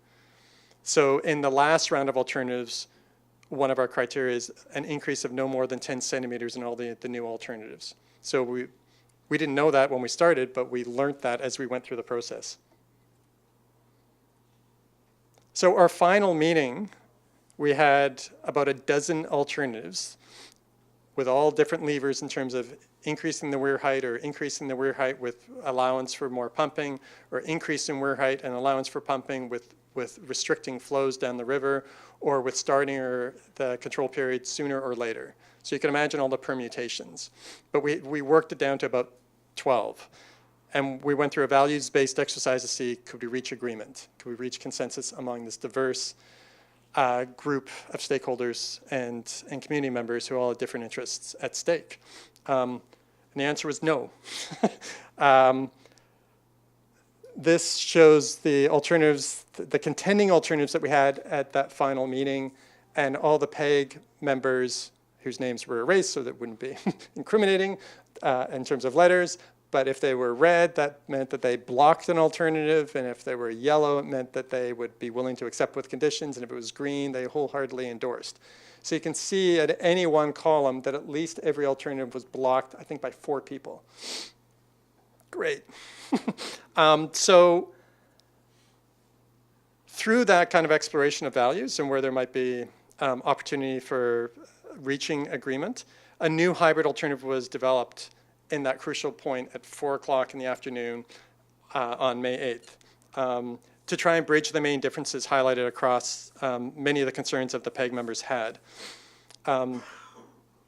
F: So in the last round of alternatives, one of our criteria is an increase of no more than 10 centimeters in all the new alternatives. So we didn't know that when we started, but we learned that as we went through the process. So our final meeting, we had about a dozen alternatives with all different levers in terms of increasing the weir height or increasing the weir height with allowance for more pumping, or increasing weir height and allowance for pumping with restricting flows down the river, or with starting the control period sooner or later. So you can imagine all the permutations. But we worked it down to about 12. And we went through a values-based exercise to see, could we reach agreement? Could we reach consensus among this diverse group of stakeholders and community members who all had different interests at stake? And the answer was no. This shows the alternatives, the contending alternatives that we had at that final meeting, and all the PEG members whose names were erased so that wouldn't be incriminating in terms of letters. But if they were red, that meant that they blocked an alternative, and if they were yellow, it meant that they would be willing to accept with conditions, and if it was green, they wholeheartedly endorsed. So you can see at any one column that at least every alternative was blocked, I think, by 4 people. Great. So through that kind of exploration of values and where there might be opportunity for reaching agreement, a new hybrid alternative was developed in that crucial point at 4 o'clock in the afternoon on May 8th to try and bridge the main differences highlighted across many of the concerns that the PEG members had. And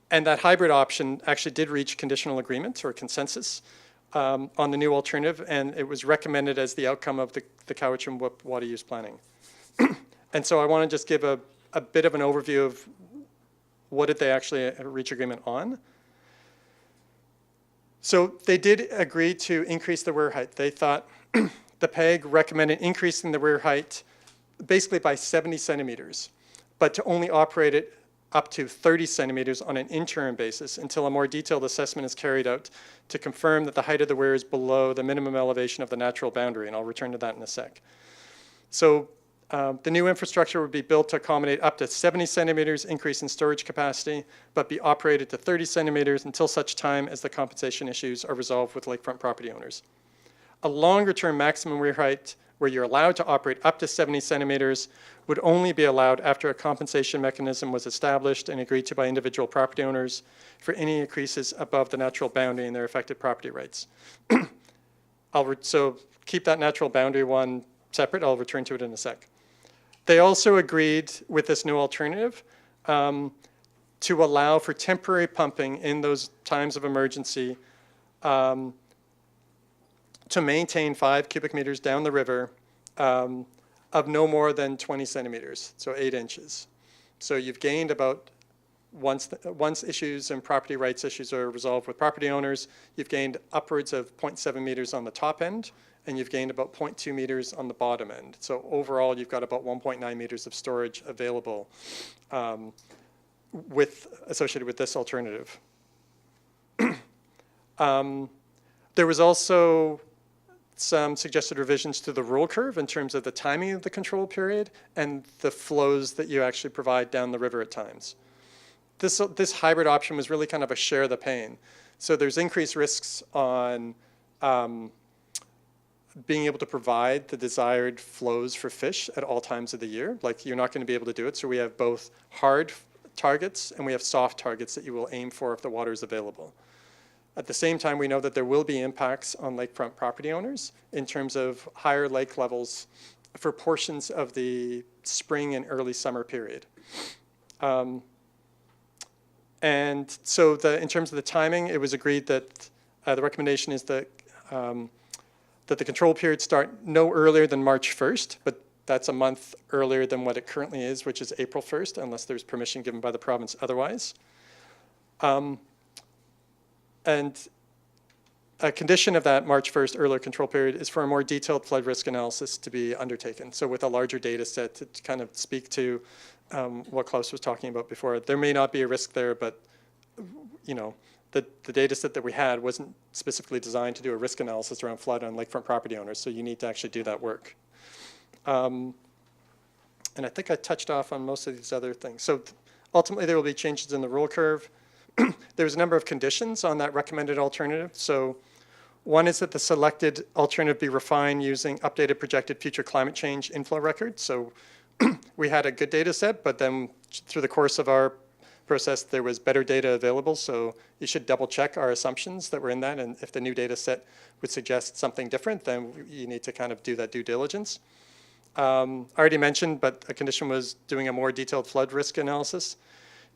F: that hybrid option actually did reach conditional agreement or consensus on the new alternative, and it was recommended as the outcome of the Cowichan water use planning. And so I want to just give a bit of an overview of what did they actually reach agreement on. So they did agree to increase the weir height. They thought the PEG recommended increasing the weir height basically by 70 centimeters, but to only operate it up to 30 centimeters on an interim basis until a more detailed assessment is carried out to confirm that the height of the weir is below the minimum elevation of the natural boundary, and I'll return to that in a sec. So the new infrastructure would be built to accommodate up to 70 centimeters increase in storage capacity, but be operated to 30 centimeters until such time as the compensation issues are resolved with lakefront property owners. A longer-term maximum weir height where you're allowed to operate up to 70 centimeters would only be allowed after a compensation mechanism was established and agreed to by individual property owners for any increases above the natural boundary in their affected property rights. So keep that natural boundary one separate. I'll return to it in a sec. They also agreed with this new alternative to allow for temporary pumping in those times of emergency to maintain 5 cubic meters down the river of no more than 20 centimeters, so 8 inches. So you've gained about, once issues and property rights issues are resolved with property owners, you've gained upwards of 0.7 meters on the top end, and you've gained about 0.2 meters on the bottom end. So overall, you've got about 1.9 meters of storage available associated with this alternative. There was also some suggested revisions to the rule curve in terms of the timing of the control period and the flows that you actually provide down the river at times. This hybrid option was really kind of a share the pain. So there's increased risks on being able to provide the desired flows for fish at all times of the year. Like, you're not going to be able to do it. So we have both hard targets and we have soft targets that you will aim for if the water is available. At the same time, we know that there will be impacts on lakefront property owners in terms of higher lake levels for portions of the spring and early summer period. And so in terms of the timing, it was agreed that the recommendation is that that the control period start no earlier than March 1st, but that's a month earlier than what it currently is, which is April 1st, unless there's permission given by the province otherwise. And a condition of that March 1st earlier control period is for a more detailed flood risk analysis to be undertaken. So with a larger data set to kind of speak to what Klaus was talking about before. There may not be a risk there, but you know, the data set that we had wasn't specifically designed to do a risk analysis around flood on lakefront property owners, so you need to actually do that work. And I think I touched off on most of these other things. So Ultimately, there will be changes in the rule curve. There was a number of conditions on that recommended alternative. So one is that the selected alternative be refined using updated projected future climate change inflow records. So we had a good data set, but then through the course of our process, there was better data available. So you should double check our assumptions that were in that. And if the new data set would suggest something different, then you need to kind of do that due diligence. I already mentioned, but a condition was doing a more detailed flood risk analysis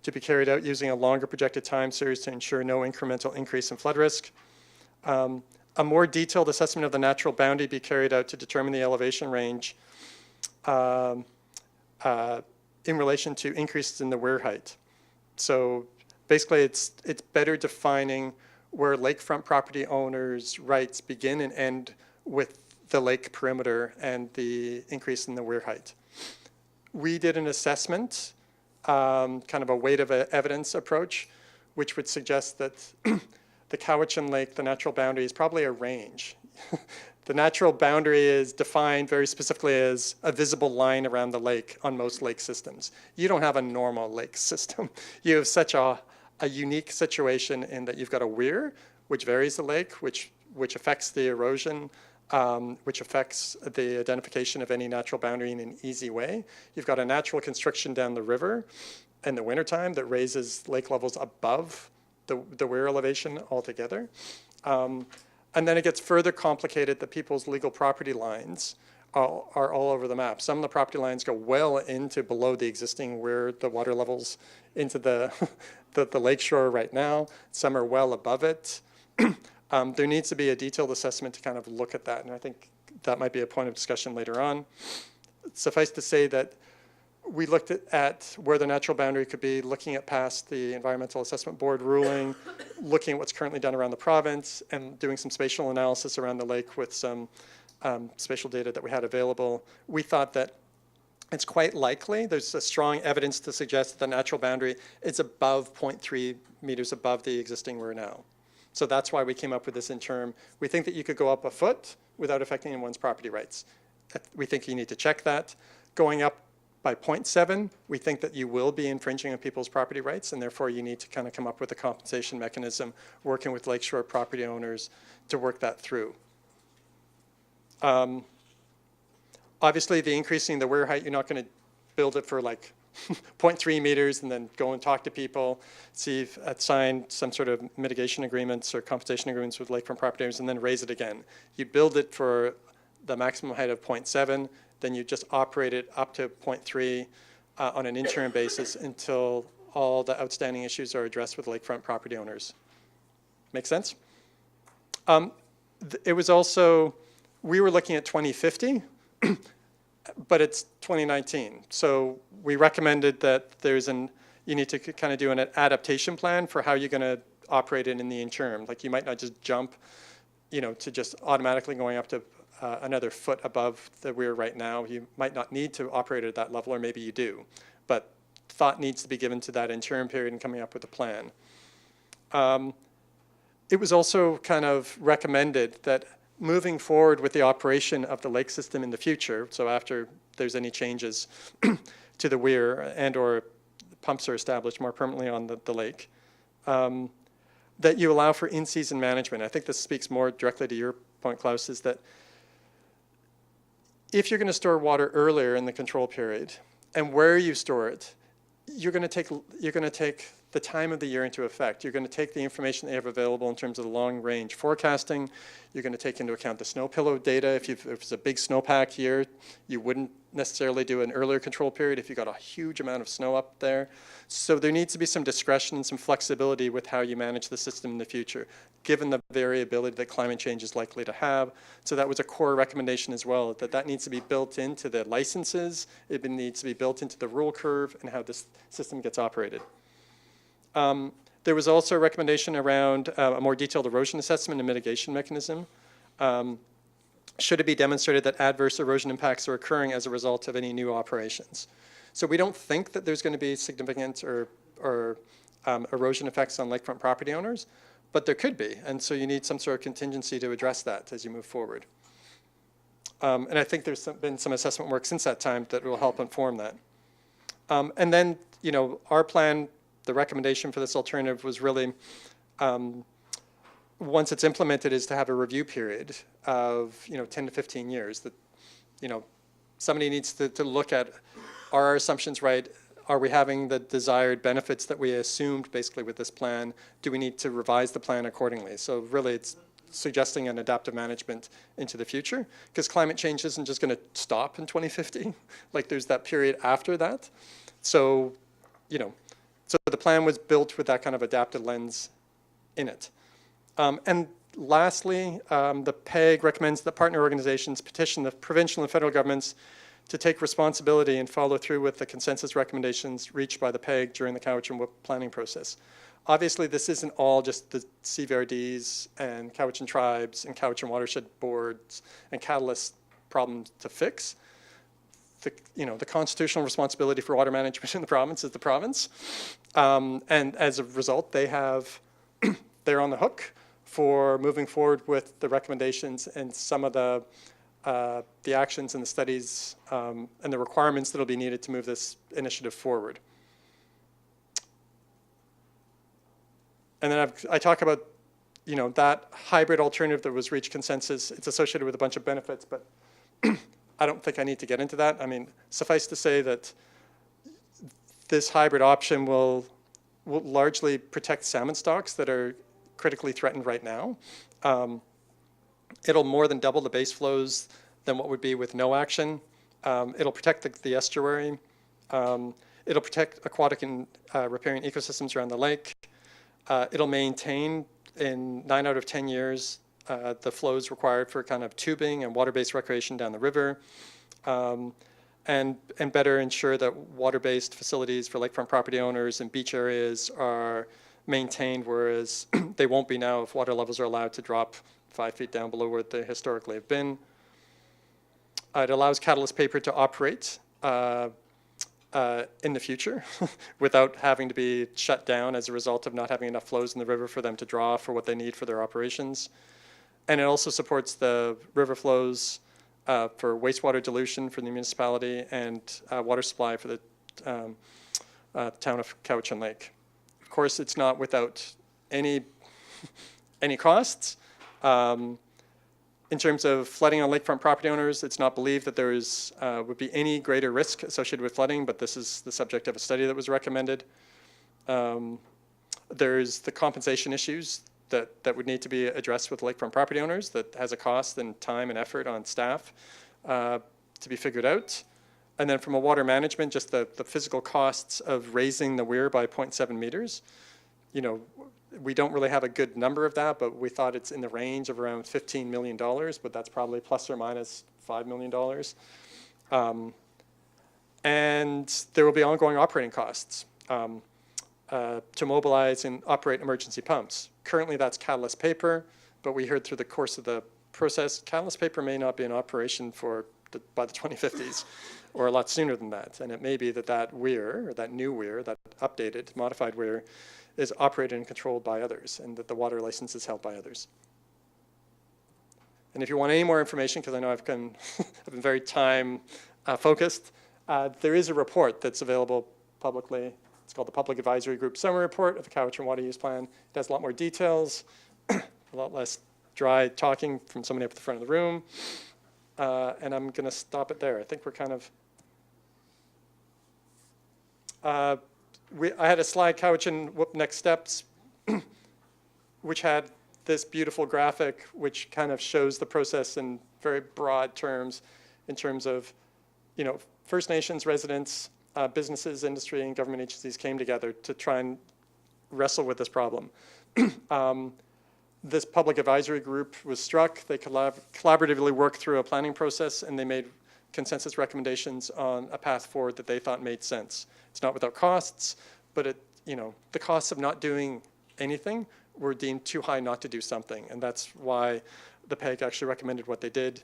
F: to be carried out using a longer projected time series to ensure no incremental increase in flood risk. A more detailed assessment of the natural boundary be carried out to determine the elevation range in relation to increases in the weir height. So basically, it's better defining where lakefront property owners' rights begin and end with the lake perimeter and the increase in the weir height. We did an assessment, kind of a weight of evidence approach, which would suggest that the Cowichan Lake, the natural boundary, is probably a range. The natural boundary is defined very specifically as a visible line around the lake on most lake systems. You don't have a normal lake system. You have such a unique situation in that you've got a weir, which varies the lake, which affects the erosion, which affects the identification of any natural boundary in an easy way. You've got a natural constriction down the river in the wintertime that raises lake levels above the weir elevation altogether. And then it gets further complicated that people's legal property lines are all over the map. Some of the property lines go well into below the existing where the water levels into the lakeshore right now. Some are well above it. There needs to be a detailed assessment to kind of look at that, and I think that might be a point of discussion later on. Suffice to say that we looked at where the natural boundary could be, looking at past the Environmental Assessment Board ruling, looking at what's currently done around the province, and doing some spatial analysis around the lake with some spatial data that we had available. We thought that it's quite likely, there's a strong evidence to suggest that the natural boundary is above 0.3 meters above the existing weir now. So that's why we came up with this interim. We think that you could go up a foot without affecting anyone's property rights. We think you need to check that. Going up by 0.7, we think that you will be infringing on people's property rights, and therefore you need to kind of come up with a compensation mechanism, working with lakeshore property owners to work that through. Obviously, the increasing the weir height, you're not going to build it for like 0.3 meters and then go and talk to people, see if sign some sort of mitigation agreements or compensation agreements with lakefront property owners, and then raise it again. You build it for the maximum height of 0.7, then you just operate it up to 0.3 on an interim basis until all the outstanding issues are addressed with lakefront property owners. Make sense? It was also, we were looking at 2050, but it's 2019. So we recommended that you need to kind of do an adaptation plan for how you're going to operate it in the interim. Like you might not just jump, to just automatically going up to another foot above the weir right now. You might not need to operate at that level, or maybe you do. But thought needs to be given to that interim period and coming up with a plan. It was also kind of recommended that moving forward with the operation of the lake system in the future, so after there's any changes to the weir and or pumps are established more permanently on the lake, that you allow for in-season management. I think this speaks more directly to your point, Klaus, is that if you're going to store water earlier in the control period, and where you store it, you're going to take the time of the year into effect. You're going to take the information that you have available in terms of the long-range forecasting. You're going to take into account the snow pillow data. If it's a big snowpack year, you wouldn't necessarily do an earlier control period if you got a huge amount of snow up there. So there needs to be some discretion and some flexibility with how you manage the system in the future, given the variability that climate change is likely to have. So that was a core recommendation as well, that needs to be built into the licenses. It needs to be built into the rule curve and how this system gets operated. There was also a recommendation around a more detailed erosion assessment and mitigation mechanism. Should it be demonstrated that adverse erosion impacts are occurring as a result of any new operations? So we don't think that there's going to be significant or erosion effects on lakefront property owners, but there could be, and so you need some sort of contingency to address that as you move forward. And I think there's been some assessment work since that time that will help inform that. And then, you know, our plan, the recommendation for this alternative was really, once it's implemented, is to have a review period of, you know, 10 to 15 years. That, you know, somebody needs to look at, are our assumptions right? Are we having the desired benefits that we assumed basically with this plan? Do we need to revise the plan accordingly? So really it's suggesting an adaptive management into the future, because climate change isn't just going to stop in 2050. Like there's that period after that. So, you know, so the plan was built with that kind of adaptive lens in it. And lastly, the PEG recommends that partner organizations petition the provincial and federal governments to take responsibility and follow through with the consensus recommendations reached by the PEG during the Cowichan planning process. Obviously, this isn't all just the CVRDs and Cowichan tribes and Cowichan watershed boards and Catalyst problems to fix. You know, the constitutional responsibility for water management in the province is the province. And as a result, they're on the hook for moving forward with the recommendations and some of the actions and the studies and the requirements that will be needed to move this initiative forward. And then I talk about, you know, that hybrid alternative that was reached consensus. It's associated with a bunch of benefits, but I don't think I need to get into that. I mean, suffice to say that this hybrid option will largely protect salmon stocks that are critically threatened right now. It'll more than double the base flows than what would be with no action. It'll protect the estuary. It'll protect aquatic and riparian ecosystems around the lake. It'll maintain in 9 out of 10 years the flows required for kind of tubing and water-based recreation down the river, and better ensure that water-based facilities for lakefront property owners and beach areas are maintained, whereas they won't be now if water levels are allowed to drop 5 feet down below where they historically have been. It allows Catalyst Paper to operate in the future without having to be shut down as a result of not having enough flows in the river for them to draw for what they need for their operations. And it also supports the river flows for wastewater dilution for the municipality and water supply for the town of Cowichan Lake. Of course, it's not without any costs. In terms of flooding on lakefront property owners, it's not believed that there would be any greater risk associated with flooding, but this is the subject of a study that was recommended. There's the compensation issues that would need to be addressed with lakefront property owners that has a cost and time and effort on staff to be figured out. And then from a water management, just the physical costs of raising the weir by 0.7 meters. You know, we don't really have a good number of that, but we thought it's in the range of around $15 million, but that's probably plus or minus $5 million. And there will be ongoing operating costs to mobilize and operate emergency pumps. Currently, that's Catalyst Paper, but we heard through the course of the process, Catalyst Paper may not be in operation by the 2050s, or a lot sooner than that. And it may be that weir, or that new weir, that updated, modified weir, is operated and controlled by others, and that the water license is held by others. And if you want any more information, because I know I've been very time focused, there is a report that's available publicly. It's called the Public Advisory Group Summary Report of the Cowichan Water Use Plan. It has a lot more details, a lot less dry talking from somebody up at the front of the room. And I'm going to stop it there. I think we're kind of... I had a slide, Cowichan Next Steps, which had this beautiful graphic which kind of shows the process in very broad terms, in terms of, you know, First Nations residents, businesses, industry, and government agencies came together to try and wrestle with this problem. This public advisory group was struck. They collaboratively worked through a planning process, and they made consensus recommendations on a path forward that they thought made sense. It's not without costs, but the costs of not doing anything were deemed too high not to do something, and that's why the PEG actually recommended what they did.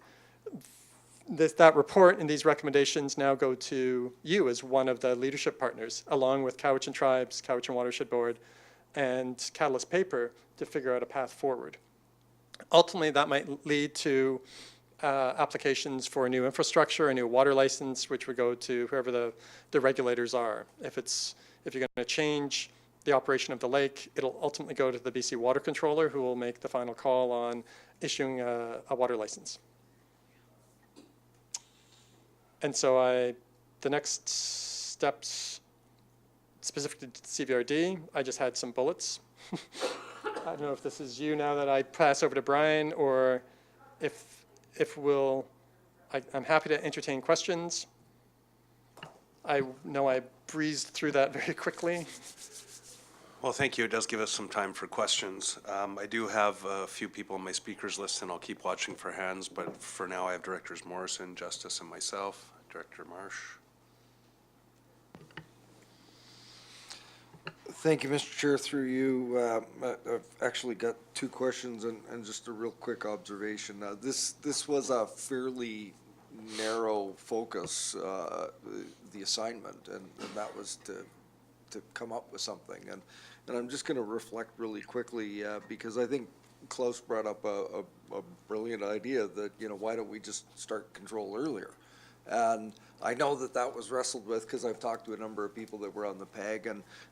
F: That report and these recommendations now go to you as one of the leadership partners, along with Cowichan Tribes, Cowichan Watershed Board, and Catalyst Paper to figure out a path forward. Ultimately, that might lead to applications for new infrastructure, a new water license, which would go to whoever the regulators are. If you're going to change the operation of the lake, it'll ultimately go to the BC Water Controller, who will make the final call on issuing a water license. And so the next steps specific to CVRD, I just had some bullets. I don't know if this is you now that I pass over to Brian, or if I'm happy to entertain questions. I know I breezed through that very quickly.
G: Well, thank you. It does give us some time for questions. I do have a few people on my speakers list, and I'll keep watching for hands, but for now I have Directors Morrison, Justice, and myself. Director Marsh.
I: Thank you, Mr. Chair. Through you, I've actually got two questions and just a real quick observation. This was a fairly narrow focus, the assignment, and that was to come up with something. And I'm just going to reflect really quickly because I think Klaus brought up a brilliant idea that, why don't we just start control earlier? And I know that was wrestled with because I've talked to a number of people that were on the PEG,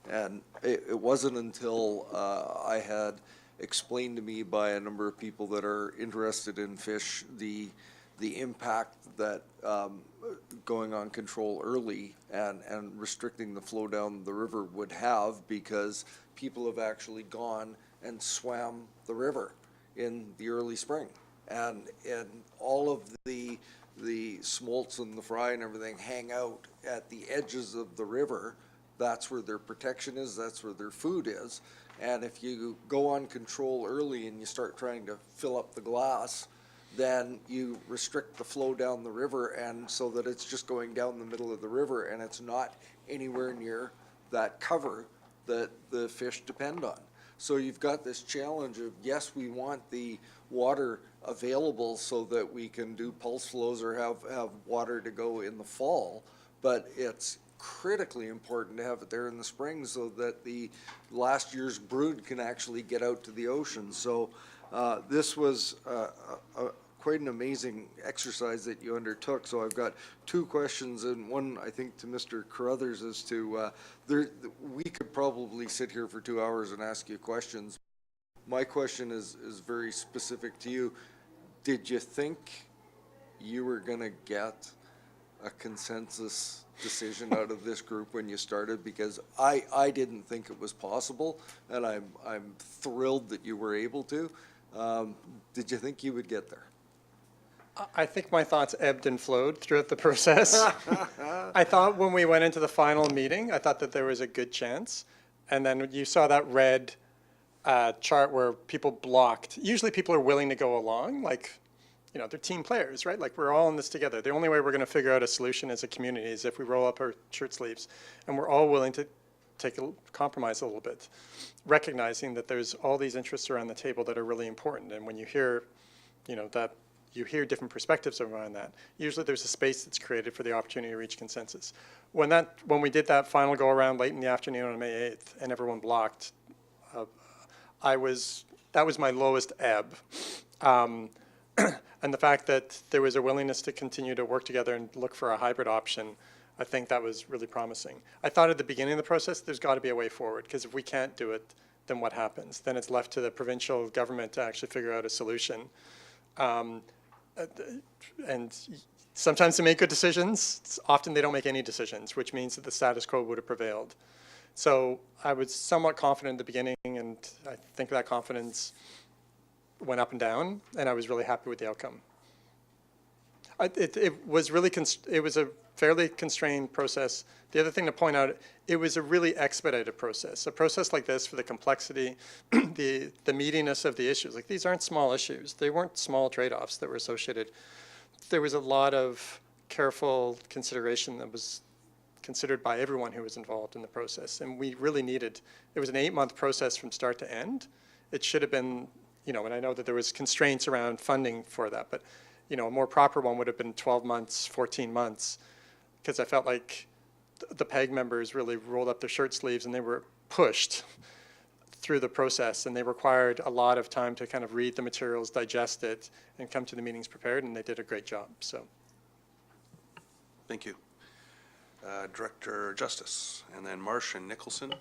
I: and it wasn't until I had explained to me by a number of people that are interested in fish the impact that going on control early and restricting the flow down the river would have, because people have actually gone and swam the river in the early spring, and all of the smolts and the fry and everything hang out at the edges of the river. That's where their protection is, that's where their food is. And if you go on control early and you start trying to fill up the glass, then you restrict the flow down the river, and so that it's just going down the middle of the river and it's not anywhere near that cover that the fish depend on. So you've got this challenge of, yes, we want the water available so that we can do pulse flows or have water to go in the fall, but it's critically important to have it there in the spring so that the last year's brood can actually get out to the ocean. So this was quite an amazing exercise that you undertook. So I've got two questions, and one I think to Mr. Carruthers as to, we could probably sit here for 2 hours and ask you questions. My question is very specific to you. Did you think you were going to get a consensus decision out of this group when you started? Because I didn't think it was possible, and I'm thrilled that you were able to. Did you think you would get there?
F: I think my thoughts ebbed and flowed throughout the process. I thought when we went into the final meeting, I thought that there was a good chance. And then you saw that red chart where people blocked. Usually people are willing to go along, like, they're team players, right? Like, we're all in this together. The only way we're going to figure out a solution as a community is if we roll up our shirt sleeves. And we're all willing to compromise a little bit, recognizing that there's all these interests around the table that are really important. And when you hear, that you hear different perspectives around that, usually there's a space that's created for the opportunity to reach consensus. When we did that final go around late in the afternoon on May 8th and everyone blocked, that was my lowest ebb. And the fact that there was a willingness to continue to work together and look for a hybrid option, I think that was really promising. I thought at the beginning of the process, there's got to be a way forward, because if we can't do it, then what happens? Then it's left to the provincial government to actually figure out a solution. And sometimes they make good decisions. Often they don't make any decisions, which means that the status quo would have prevailed. So I was somewhat confident in the beginning, and I think that confidence went up and down, and I was really happy with the outcome. It was a fairly constrained process. The other thing to point out, it was a really expedited process. A process like this, for the complexity, the meatiness of the issues. Like, these aren't small issues. They weren't small trade-offs that were associated. There was a lot of careful consideration that was considered by everyone who was involved in the process. And we really needed, it was an 8-month process from start to end. It should have been, and I know that there was constraints around funding for that, but a more proper one would have been 12 months, 14 months, because I felt like the PEG members really rolled up their shirt sleeves and they were pushed through the process, and they required a lot of time to kind of read the materials, digest it, and come to the meetings prepared, and they did a great job, so.
G: Thank you. Director Justice, and then Marsh and Nicholson.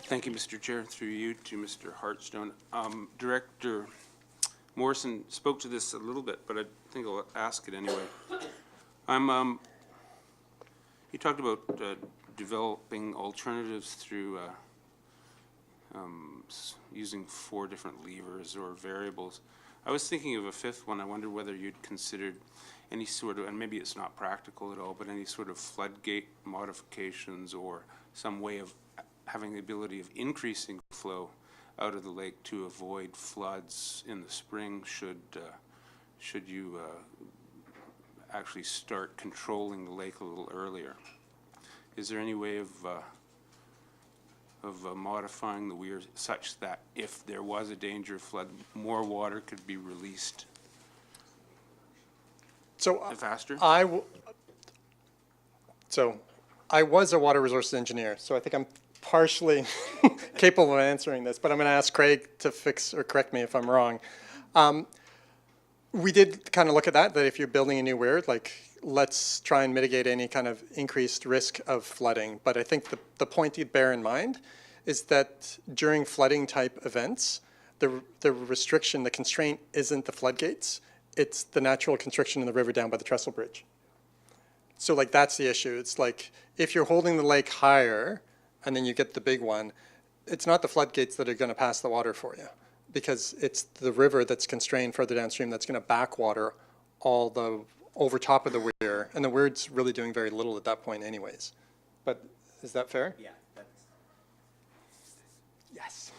K: Thank you, Mr. Chair. Through you to Mr. Hartstone. Director Morrison spoke to this a little bit, but I think I'll ask it anyway. You talked about developing alternatives through using 4 different levers or variables. I was thinking of a 5th one. I wonder whether you'd considered any sort of, and maybe it's not practical at all, but any sort of floodgate modifications or some way of having the ability of increasing flow out of the lake to avoid floods in the spring should you actually start controlling the lake a little earlier. Is there any way of modifying the weir such that if there was a danger of flood, more water could be released faster?
F: I was a water resources engineer, so I think I'm partially capable of answering this, but I'm going to ask Craig to fix or correct me if I'm wrong. We did kind of look at that if you're building a new weir, like, let's try and mitigate any kind of increased risk of flooding. But I think the point you'd bear in mind is that during flooding type events, the restriction, the constraint isn't the floodgates, it's the natural constriction in the river down by the trestle bridge. So like that's the issue. It's like if you're holding the lake higher and then you get the big one, it's not the floodgates that are going to pass the water for you, because it's the river that's constrained further downstream that's going to backwater all the over top of the weir, and the weir's really doing very little at that point anyways. But is that fair?
H: Yeah.
F: Yes.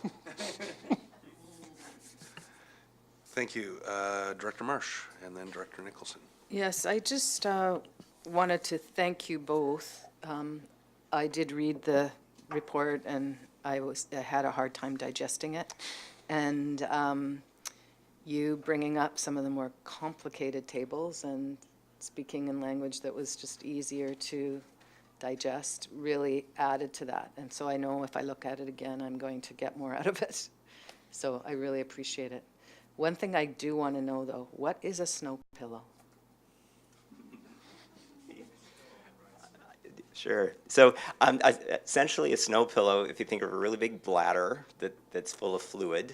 G: Thank you. Director Marsh, and then Director Nicholson.
O: Yes, I just wanted to thank you both. I did read the report, and I had a hard time digesting it. And you bringing up some of the more complicated tables and speaking in language that was just easier to digest really added to that. And so I know if I look at it again, I'm going to get more out of it. So I really appreciate it. One thing I do want to know, though, what is a snow pillow?
H: Sure. So essentially a snow pillow, if you think of a really big bladder that's full of fluid,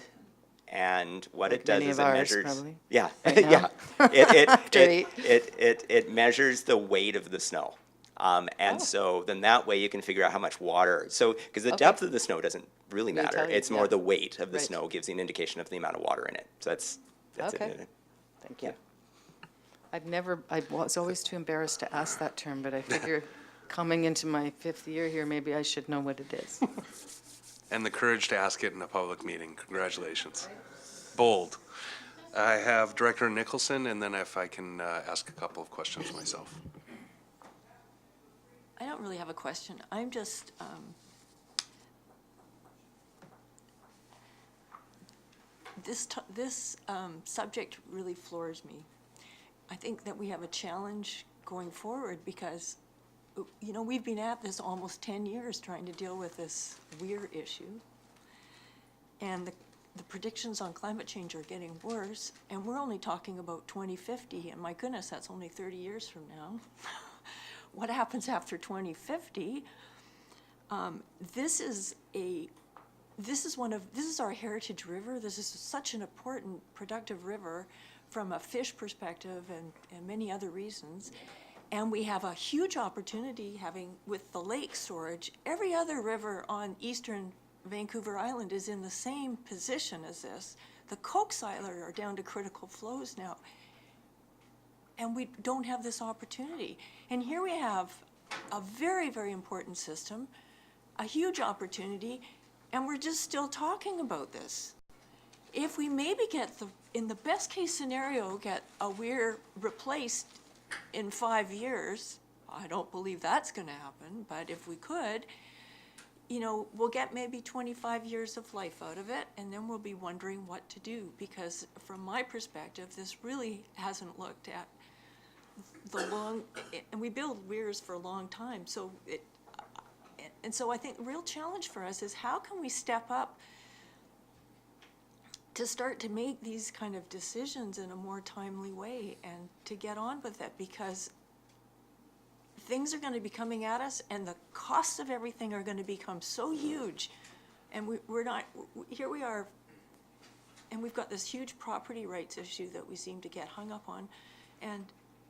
H: and what
O: Like
H: it does
O: many
H: is
O: of
H: it
O: ours,
H: measures,
O: probably,
H: yeah,
O: right
H: yeah,
O: now.
H: it measures the weight of the snow. And so then that way you can figure out how much water, so, because the depth of the snow doesn't really
O: They
H: matter.
O: tell you,
H: It's more
O: yeah.
H: the weight of the
O: Right.
H: snow gives you an indication of the amount of water in it. So that's
O: Okay.
H: it.
O: Thank you. I was always too embarrassed to ask that term, but I figure coming into my 5th year here, maybe I should know what it is.
G: And the courage to ask it in a public meeting. Congratulations. Bold. I have Director Nicholson, and then if I can ask a couple of questions myself.
M: I don't really have a question. I'm just, this subject really floors me. I think that we have a challenge going forward because, you know, we've been at this almost 10 years trying to deal with this weir issue. And the predictions on climate change are getting worse, and we're only talking about 2050, and my goodness, that's only 30 years from now. What happens after 2050? This is our heritage river. This is such an important, productive river from a fish perspective and many other reasons. And we have a huge opportunity having, with the lake storage, every other river on eastern Vancouver Island is in the same position as this. The Coates Island are down to critical flows now. And we don't have this opportunity. And here we have a very, very important system, a huge opportunity, and we're just still talking about this. If we maybe get in the best case scenario, get a weir replaced in 5 years, I don't believe that's gonna happen, but if we could, you know, we'll get maybe 25 years of life out of it, and then we'll be wondering what to do, because from my perspective, this really hasn't looked at the long, and we build weirs for a long time, so And so I think the real challenge for us is how can we step up to start to make these kind of decisions in a more timely way and to get on with it, because things are going to be coming at us and the costs of everything are going to become so huge. And we're not, here we are, and we've got this huge property rights issue that we seem to get hung up on. And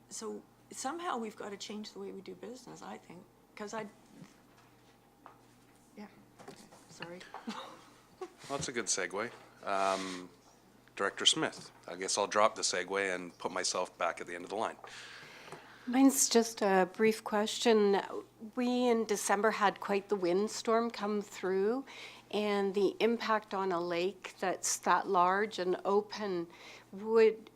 M: so somehow we've got to change the way we do business, I think, because yeah, sorry.
G: Well, that's a good segue. Director Smith, I guess I'll drop the segue and put myself back at the end of the line.
C: Mine's just a brief question. We in December had quite the windstorm come through, and the impact on a lake that's that large and open,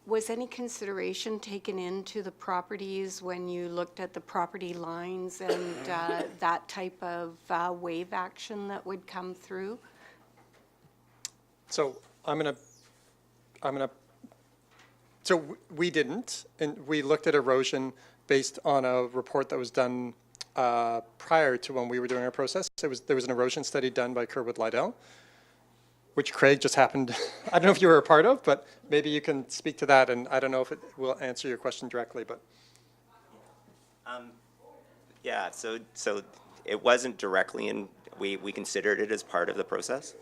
C: was any consideration taken into the properties when you looked at the property lines and that type of wave action that would come through?
F: So so we didn't, and we looked at erosion based on a report that was done prior to when we were doing our process. There was an erosion study done by Kerwood Lydell, which Craig just happened, I don't know if you were a part of, but maybe you can speak to that, and I don't know if it will answer your question directly, but.
H: Yeah, so it wasn't directly in, we considered it as part of the process.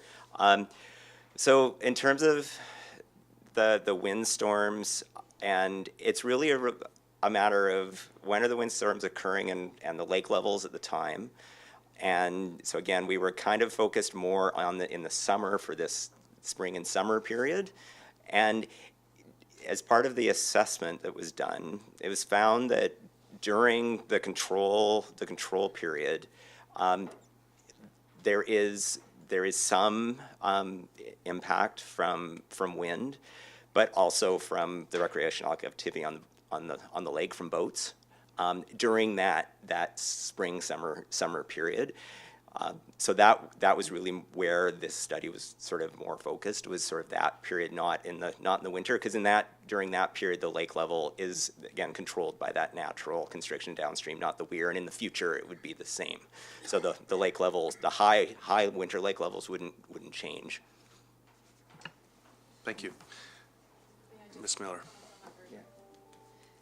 H: So in terms of the windstorms, and it's really a matter of when are the windstorms occurring and the lake levels at the time. And so again, we were kind of focused more on in the summer for this spring and summer period. And as part of the assessment that was done, it was found that during the control period, there is some impact from wind, but also from the recreational activity on the lake from boats during that spring summer period. So that was really where this study was sort of more focused, was sort of that period, not in the winter, because during that period the lake level is again controlled by that natural constriction downstream, not the weir, and in the future it would be the same. So the lake levels, the high winter lake levels wouldn't change.
G: Thank you. Ms. Miller.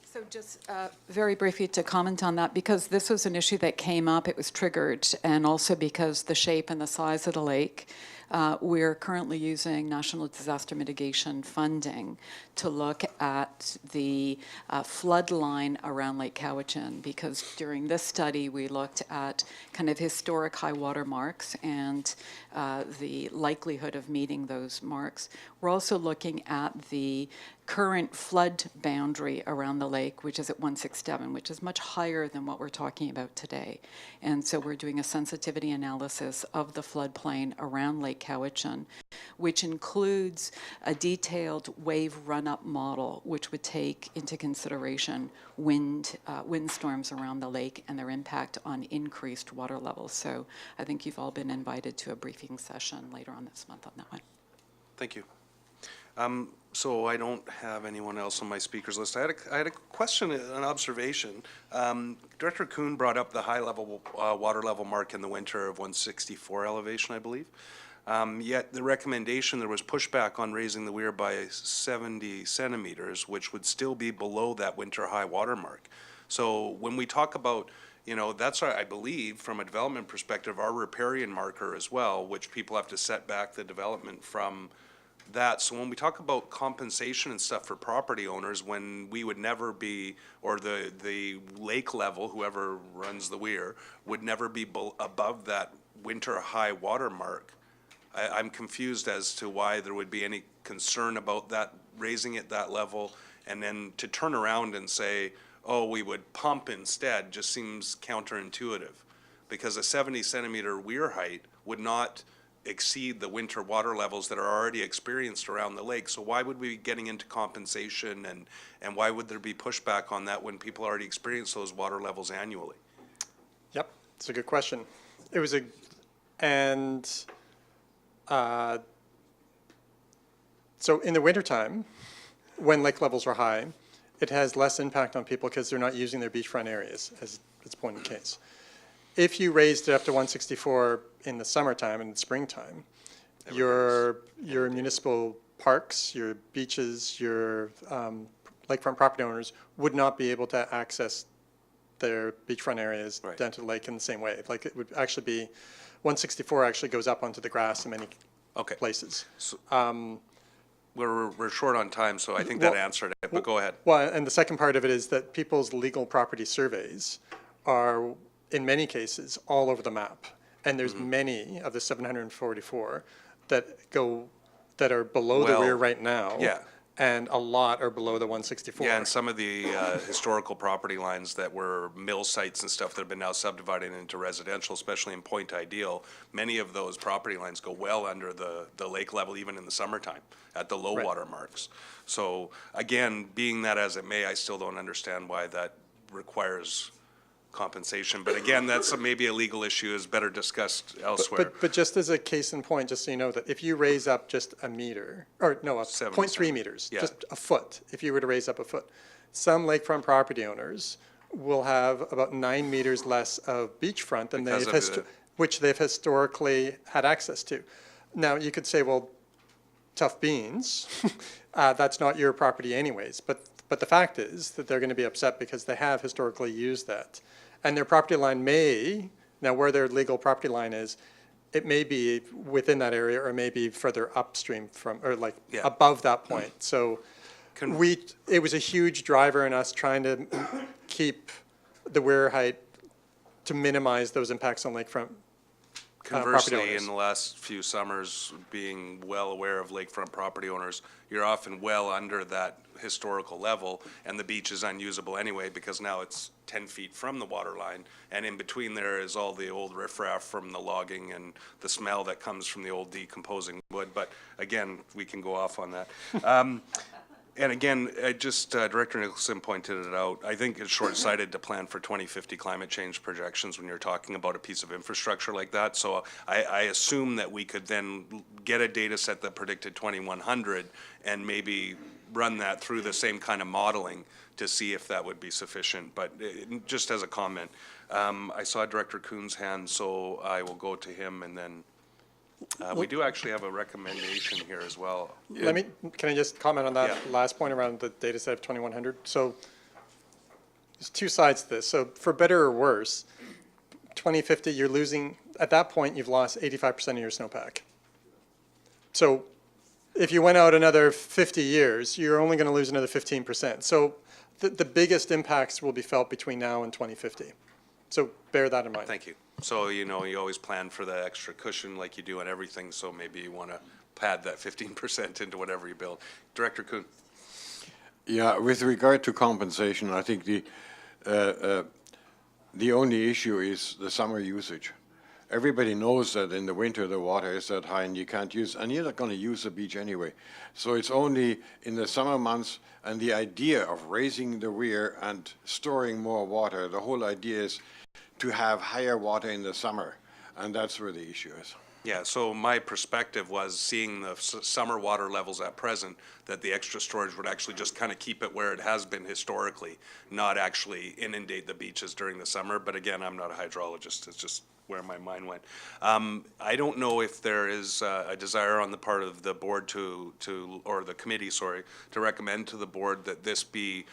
E: So just very briefly to comment on that, because this was an issue that came up, it was triggered, and also because the shape and the size of the lake, we're currently using National Disaster Mitigation funding to look at the flood line around Lake Cowichan, because during this study we looked at kind of historic high water marks and the likelihood of meeting those marks. We're also looking at the current flood boundary around the lake, which is at 167, which is much higher than what we're talking about today. And so we're doing a sensitivity analysis of the floodplain around Lake Cowichan, which includes a detailed wave run-up model, which would take into consideration windstorms around the lake and their impact on increased water levels. So I think you've all been invited to a briefing session later on this month on that one.
G: Thank you. So I don't have anyone else on my speakers list. I had a question, an observation. Director Kuhn brought up the high level water level mark in the winter of 164 elevation, I believe. Yet the recommendation, there was pushback on raising the weir by 70 centimeters, which would still be below that winter high water mark. So when we talk about, that's I believe from a development perspective, our riparian marker as well, which people have to set back the development from that. So when we talk about compensation and stuff for property owners, when we would never be, or the lake level, whoever runs the weir, would never be above that winter high water mark, I'm confused as to why there would be any concern about that, raising it that level, and then to turn around and say, oh, we would pump instead, just seems counterintuitive. Because a 70 centimeter weir height would not exceed the winter water levels that are already experienced around the lake. So why would we be getting into compensation, and why would there be pushback on that when people already experience those water levels annually?
F: Yep, it's a good question. It was so in the wintertime, when lake levels are high, it has less impact on people because they're not using their beachfront areas, as it's point in case. if you raised it up to 164 in the summertime and springtime, your municipal parks, your beaches, your lakefront property owners would not be able to access their beachfront areas down to the lake in the same way. Like it would actually be, 164 actually goes up onto the grass in many places.
G: We're short on time, so I think that answered it, but go ahead.
F: Well, and the second part of it is that people's legal property surveys are, in many cases, all over the map. And there's many of the 744 that are below the weir right now.
G: Yeah.
F: And a lot are below the 164.
G: Yeah, and some of the historical property lines that were mill sites and stuff that have been now subdivided into residential, especially in Point Ideal, many of those property lines go well under the lake level, even in the summertime, at the low water marks. So again, being that as it may, I still don't understand why that requires compensation. But again, that's maybe a legal issue, is better discussed elsewhere.
F: But just as a case in point, just so you know, that if you raise up just a meter, or no, 0.3 meters, just a foot, if you were to raise up a foot, some lakefront property owners will have about 9 meters less of beachfront than which they've historically had access to. Now, you could say, well, tough beans, that's not your property anyways, but the fact is that they're going to be upset because they have historically used that. And their property line now where their legal property line is, it may be within that area or it may be further upstream from, or like above that point. So it was a huge driver in us trying to keep the weir height to minimize those impacts on lakefront
G: Conversely, in the last few summers, being well aware of lakefront property owners, you're often well under that historical level, and the beach is unusable anyway because now it's 10 feet from the water line, and in between there is all the old riffraff from the logging and the smell that comes from the old decomposing wood. But again, we can go off on that. And again, Director Nicholson pointed it out. I think it's short-sighted to plan for 2050 climate change projections when you're talking about a piece of infrastructure like that. So I assume that we could then get a data set that predicted 2100 and maybe run that through the same kind of modeling to see if that would be sufficient. But just as a comment, I saw Director Kuhn's hand, so I will go to him, and then we do actually have a recommendation here as well.
F: Can I just comment on that last point around the data set of 2100? So there's two sides to this. So for better or worse, 2050, you're losing, at that point, you've lost 85% of your snowpack. So if you went out another 50 years, you're only going to lose another 15%. So the biggest impacts will be felt between now and 2050. So bear that in mind.
G: Thank you. So, you know, you always plan for the extra cushion like you do on everything, so maybe you want to pad that 15% into whatever you build. Director Kuhn.
N: Yeah, with regard to compensation, I think the only issue is the summer usage. Everybody knows that in the winter the water is that high and you can't use, and you're not going to use the beach anyway. So it's only in the summer months, and the idea of raising the weir and storing more water, the whole idea is to have higher water in the summer, and that's where the issue is.
G: Yeah, so my perspective was seeing the summer water levels at present, that the extra storage would actually just kind of keep it where it has been historically, not actually inundate the beaches during the summer. But again, I'm not a hydrologist, it's just where my mind went. I don't know if there is a desire on the part of the board or the committee, sorry, to recommend to the board that this be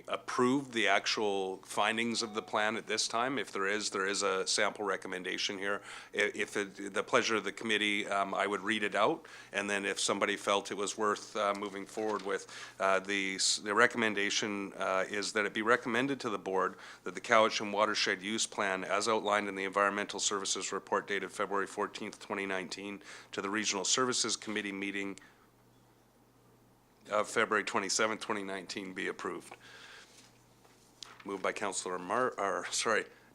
G: approved, the actual findings of the plan at this time. If there is a sample recommendation here. If the pleasure of the committee, I would read it out, and then if somebody felt it was worth moving forward with, the recommendation is that it be recommended to the board that the Cowichan Watershed Use Plan, as outlined in the Environmental Services Report dated February 14th, 2019, to the Regional Services Committee meeting of February 27th, 2019, be approved. Moved by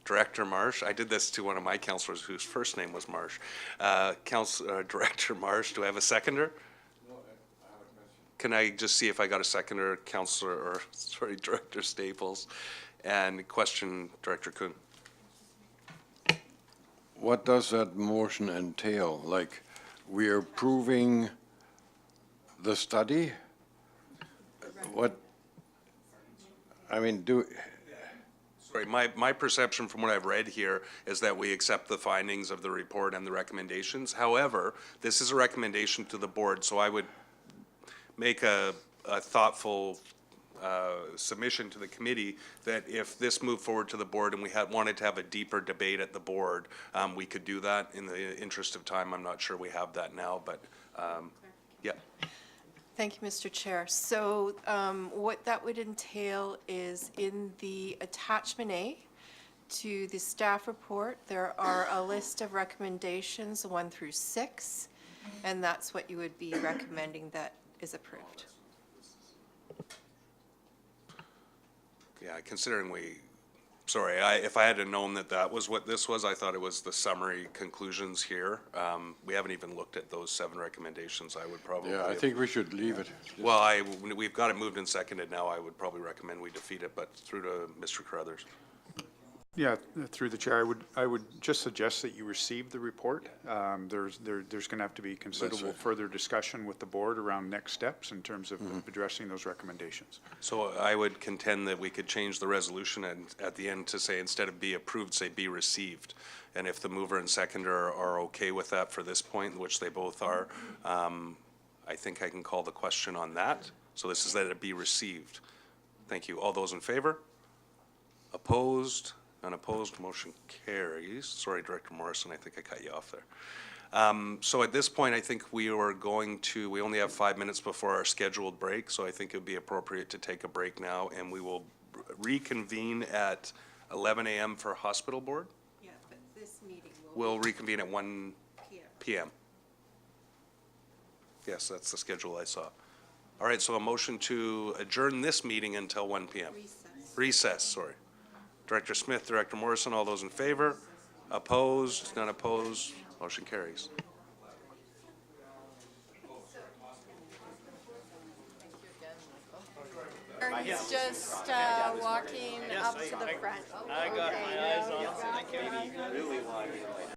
G: Director Marsh. I did this to one of my councillors whose first name was Marsh. Director Marsh, do I have a seconder? Can I just see if I got a seconder, Director Staples? And question, Director Kuhn.
N: What does that motion entail? Like, we are approving the study? What, I mean,
G: So Sorry, my perception from what I've read here is that we accept the findings of the report and the recommendations. However, this is a recommendation to the board, so I would make a thoughtful submission to the committee that if this moved forward to the board and we wanted to have a deeper debate at the board, we could do that. In the interest of time, I'm not sure we have that now, but yeah.
A: Thank you, Mr. Chair. So what that would entail is in the attachment A to the staff report, there are a list of recommendations, 1 through 6, and that's what you would be recommending that is approved.
G: Yeah, considering sorry, if I had known that that was what this was, I thought it was the summary conclusions here. We haven't even looked at those 7 recommendations. I would probably.
N: Yeah, I think we should leave it.
G: Well, we've got it moved and seconded now. I would probably recommend we defeat it, but through to Mr. Carruthers.
P: Yeah, through the chair, I would just suggest that you receive the report. There's going to have to be considerable further discussion with the board around next steps in terms of addressing those recommendations.
G: So I would contend that we could change the resolution and at the end to say, instead of be approved, say be received. And if the mover and seconder are okay with that for this point, which they both are, I think I can call the question on that. So this is that it be received. Thank you. All those in favor? Opposed? Unopposed, motion carries. Sorry, Director Morrison, I think I cut you off there. So at this point, I think we only have 5 minutes before our scheduled break, so I think it would be appropriate to take a break now, and we will reconvene at 11 a.m. for hospital board.
A: Yeah, but this meeting
G: We'll reconvene at 1 p.m. Yes, that's the schedule I saw. All right, so a motion to adjourn this meeting until 1 p.m. Recess, sorry. Director Smith, Director Morrison, all those in favor? Opposed? None opposed? Motion carries.
C: He's just walking up to the front.
J: I got my eyes on, thank you.